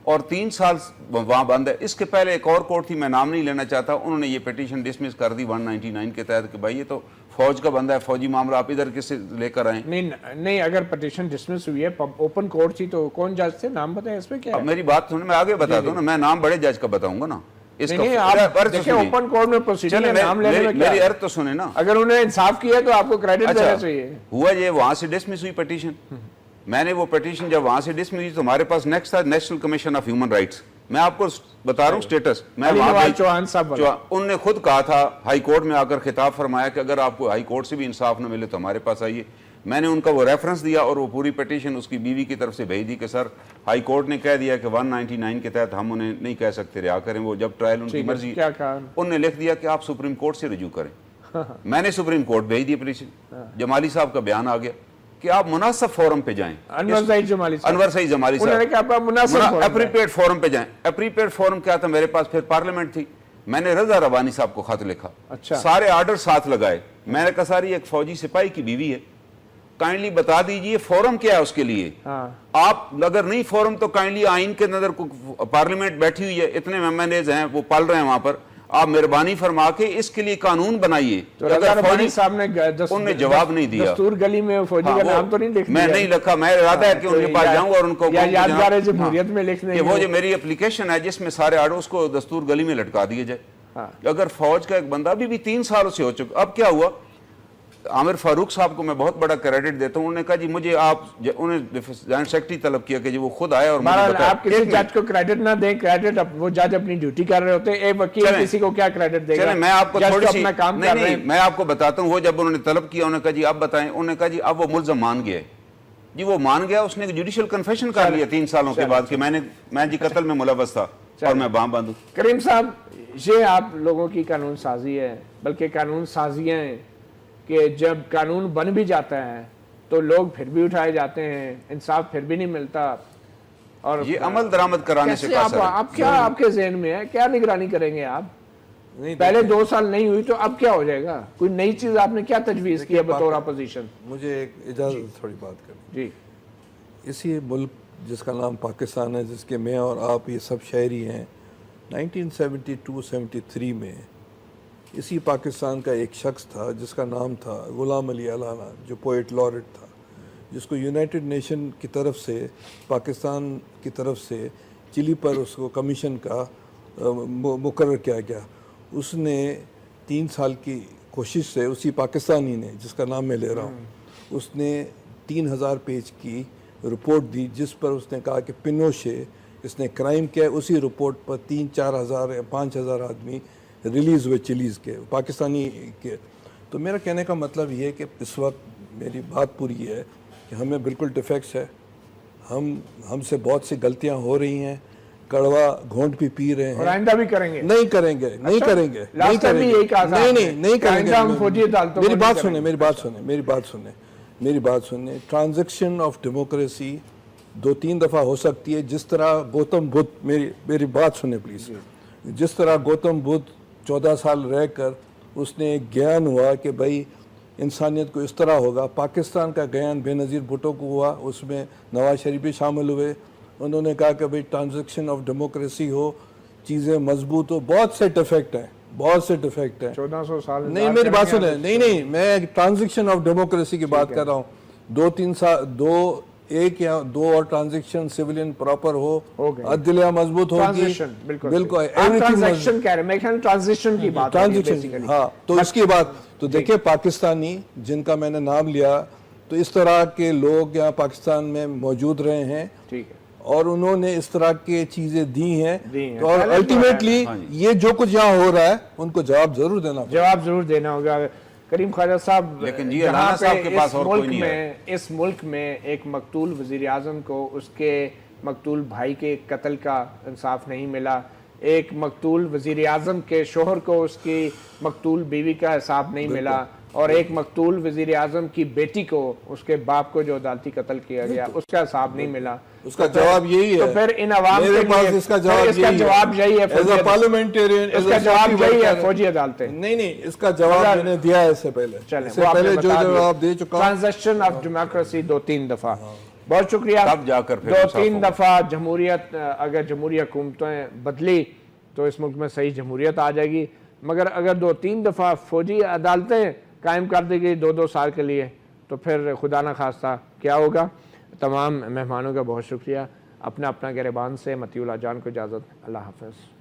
اور 3 سال وہاں بند ہے. اس کے پہلے ایک اور کورٹ تھی، میں نام نہیں لینا چاہتا، انہوں نے یہ پیٹیشن ڈسمس کر دی 199 کے تحت کہ بھائی یہ تو فوج کا بندہ ہے، فوجی معاملہ آپ ادھر کس سے لے کر آئیں. نہیں اگر پٹیشن ڈسمس ہوئی ہے اوپن کورٹ تھی تو کون جج تھے؟ نام بتائیں اس میں کیا ہے؟ اب میری بات سنیں، میں آگے بتا دوں نا، میں نام بڑے جج کا بتاؤں گا نا. اس نہیں آپ دیکھیں اوپن کورٹ میں پروسیڈر نام لینے میں میری کیا؟ عرض تو سنیں نا. اگر انہوں نے انصاف کیا تو آپ کو کریڈٹ دینا چاہیے. ہوا یہ وہاں سے ڈسمس ہوئی پٹیشن. میں نے وہ پٹیشن جب وہاں سے ڈسمس ہوئی تو ہمارے پاس نیکسٹ تھا national commission of human rights. میں آپ کو بتا رہا ہوں سٹیٹس. میں چوہان صاحب انہوں نے خود کہا تھا ہائی کورٹ میں آ کر خطاب فرمایا کہ اگر آپ کو ہائی کورٹ سے بھی انصاف نہ ملے تو ہمارے پاس آئیے. میں نے ان کا وہ ریفرنس دیا اور وہ پوری پٹیشن اس کی بیوی کی طرف سے بھیج دی کہ سر ہائی کورٹ نے کہہ دیا کہ 199 کے تحت ہم انہیں نہیں کہہ سکتے رہا کریں، وہ جب ٹرائل ان کی مرضی. انہوں نے لکھ دیا کہ آپ سپریم کورٹ سے رجوع کریں. میں نے سپریم کورٹ بھیج دی پٹیشن. جمالی صاحب کا بیان آ گیا کہ آپ مناسب فورم پہ جائیں. انور سعید جمالی صاحب اپریپیئرڈ فورم پہ جائیں. اپریپیئرڈ فورم کیا تھا میرے پاس؟ پھر پارلیمنٹ تھی. میں نے رضا ربانی صاحب کو خط لکھا، سارے آرڈر ساتھ لگائے. میں نے کہا ساری ایک فوجی سپاہی کی بیوی ہے، کائنڈلی بتا دیجئے فورم کیا ہے اس کے لیے. آپ اگر نہیں فورم تو کائنڈلی آئین کے نظر پارلیمنٹ بیٹھی ہوئی ہے، اتنے ممبرز ہیں وہ پل رہے ہیں وہاں پر، آپ مہربانی فرما کے اس کے لیے قانون بنائیے. انہوں نے جواب نہیں دیا. دستور گلی میں فوجی کا نام تو نہیں لکھ دیا؟ میں نہیں لکھا. میں ارادہ ہے کہ ان کے پاس جاؤں اور ان کو یادگار جمہوریت میں لکھ دیں. وہ جو میری اپلیکیشن ہے جس میں سارے آرڈر اس کو دستور گلی میں لٹکا دیے جائے. اگر فوج کا ایک بندہ بھی 3 سالوں سے ہو چکا. اب کیا ہوا؟ عامر فاروق صاحب کو میں بہت بڑا کریڈٹ دیتا ہوں. انہوں نے کہا جی مجھے آپ، انہوں نے جوائنٹ سیکرٹری طلب کیا کہ جی وہ خود آئے اور مجھے بتایا. آپ کسی جج کو کریڈٹ نہ دیں، کریڈٹ وہ جج اپنی ڈیوٹی کر رہے ہوتے ہیں. ایک وکیل کسی کو کیا کریڈٹ دے گا؟ میں آپ کو تھوڑی سی نہیں میں آپ کو بتاتا ہوں. وہ جب انہوں نے طلب کیا انہوں نے کہا جی آپ بتائیں. انہوں نے کہا جی اب وہ ملزم مان گیا ہے. جی وہ مان گیا، اس نے جوڈیشل کنفیشن کر لیا 3 سالوں کے بعد کہ میں جی قتل میں ملوث تھا اور میں باں باندھوں. کریم صاحب یہ آپ لوگوں کی قانون سازی ہے، بلکہ قانون سازیاں ہیں کہ جب قانون بن بھی جاتا ہے تو لوگ پھر بھی اٹھائے جاتے ہیں، انصاف پھر بھی نہیں ملتا. اور یہ عمل درآمد کرانے سے آپ کیا آپ کے ذہن میں ہے؟ کیا نگرانی کریں گے آپ؟ پہلے 2 سال نہیں ہوئی تو اب کیا ہو جائے گا؟ کوئی نئی چیز آپ نے کیا تجویز کی ہے بطور اپوزیشن؟ مجھے ایک اجازت تھوڑی بات کریں. جی اسی ملک جس کا نام پاکستان ہے، جس کے میں اور آپ یہ سب شہری ہیں، 1972-73 میں اسی پاکستان کا ایک شخص تھا جس کا نام تھا غلام علی علانہ، جو پوئٹ لارٹ تھا، جس کو یونائٹڈ نیشن کی طرف سے، پاکستان کی طرف سے چلی پر اس کو کمیشن کا مقرر کیا گیا. اس نے 3 سال کی کوشش سے، اسی پاکستانی نے جس کا نام میں لے رہا ہوں، اس نے 3000 پیج کی رپورٹ دی جس پر اس نے کہا کہ پنوشے اس نے کرائم کیا. اسی رپورٹ پر 3-4 ہزار یا 5 ہزار آدمی ریلیز ہوئے چیلیز کے، پاکستانی کے. تو میرا کہنے کا مطلب یہ ہے کہ اس وقت میری بات پوری ہے کہ ہمیں بالکل ڈیفیکٹس ہے. ہم سے بہت سی غلطیاں ہو رہی ہیں، کڑوا گھونٹ بھی پی رہے ہیں. اور آئندہ بھی کریں گے؟ نہیں کریں گے. میری بات سنیں. ٹرانزیکشن آف ڈیموکریسی 2-3 دفعہ ہو سکتی ہے. جس طرح گوتم بدھ، میری بات سنیں پلیز. جس طرح گوتم بدھ 14 سال رہ کر اس نے گیان ہوا کہ بھائی انسانیت کو اس طرح ہوگا. پاکستان کا گیان بے نظیر بھٹو کو ہوا، اس میں نواز شریف بھی شامل ہوئے، انہوں نے کہا کہ بھئی ٹرانزیکشن آف ڈیموکریسی ہو, چیزیں مضبوط ہو. بہت سے ڈیفیکٹ ہیں, بہت سے ڈیفیکٹ ہیں. 1400 سال نہیں میری بات سنیں, نہیں میں ٹرانزیکشن آف ڈیموکریسی کی بات کر رہا ہوں. 2-3 ایک یا 2 اور ٹرانزیکشن سیولین پراپر ہو, عدلیہ مضبوط ہوگی. بالکل ٹرانزیکشن کہہ رہے ہیں, میں کہہ رہا ہوں ٹرانزیشن کی بات. ٹرانزیکشن, ہاں. تو اس کی بات تو دیکھیں, پاکستانی جن کا میں نے نام لیا, تو اس طرح کے لوگ یہاں پاکستان میں موجود رہے ہیں, ٹھیک ہے, اور انہوں نے اس طرح کی چیزیں دی ہیں, اور الٹیمیٹلی یہ جو کچھ یہاں ہو رہا ہے ان کو جواب ضرور دینا ہوگا. کریم خواجہ صاحب, لیکن جی علامہ صاحب کے پاس اور کوئی نہیں ہے. اس ملک میں ایک مقتول وزیر اعظم کو اس کے مقتول بھائی کے قتل کا انصاف نہیں ملا, ایک مقتول وزیر اعظم کے شوہر کو اس کی مقتول بیوی کا حساب نہیں ملا, اور ایک مقتول وزیر اعظم کی بیٹی کو, اس کے باپ کو جو عدالتی قتل کیا گیا, اس کا حساب نہیں ملا. اس کا جواب یہی ہے. تو پھر ان عوام کے لیے اس کا جواب یہی ہے, پارلیمنٹرین اس کا جواب یہی ہے فوجی عدالتیں. نہیں, اس کا جواب میں نے دیا ہے اس سے پہلے جو جواب دے چکا. ٹرانزیکشن آف ڈیموکریسی 2-3 دفعہ. بہت شکریہ. تب جا کر 2-3 دفعہ جمہوریت, اگر جمہوری حکومتیں بدلی تو اس ملک میں صحیح جمہوریت آ جائے گی, مگر اگر 2-3 دفعہ فوجی عدالتیں قائم کر دی گئی 2-2 سال کے لیے, تو پھر خدا نہ خواستہ کیا ہوگا. تمام مہمانوں کا بہت شکریہ. اپنا گریبان سے مطیع اللہ جان کو اجازت. اللہ حافظ.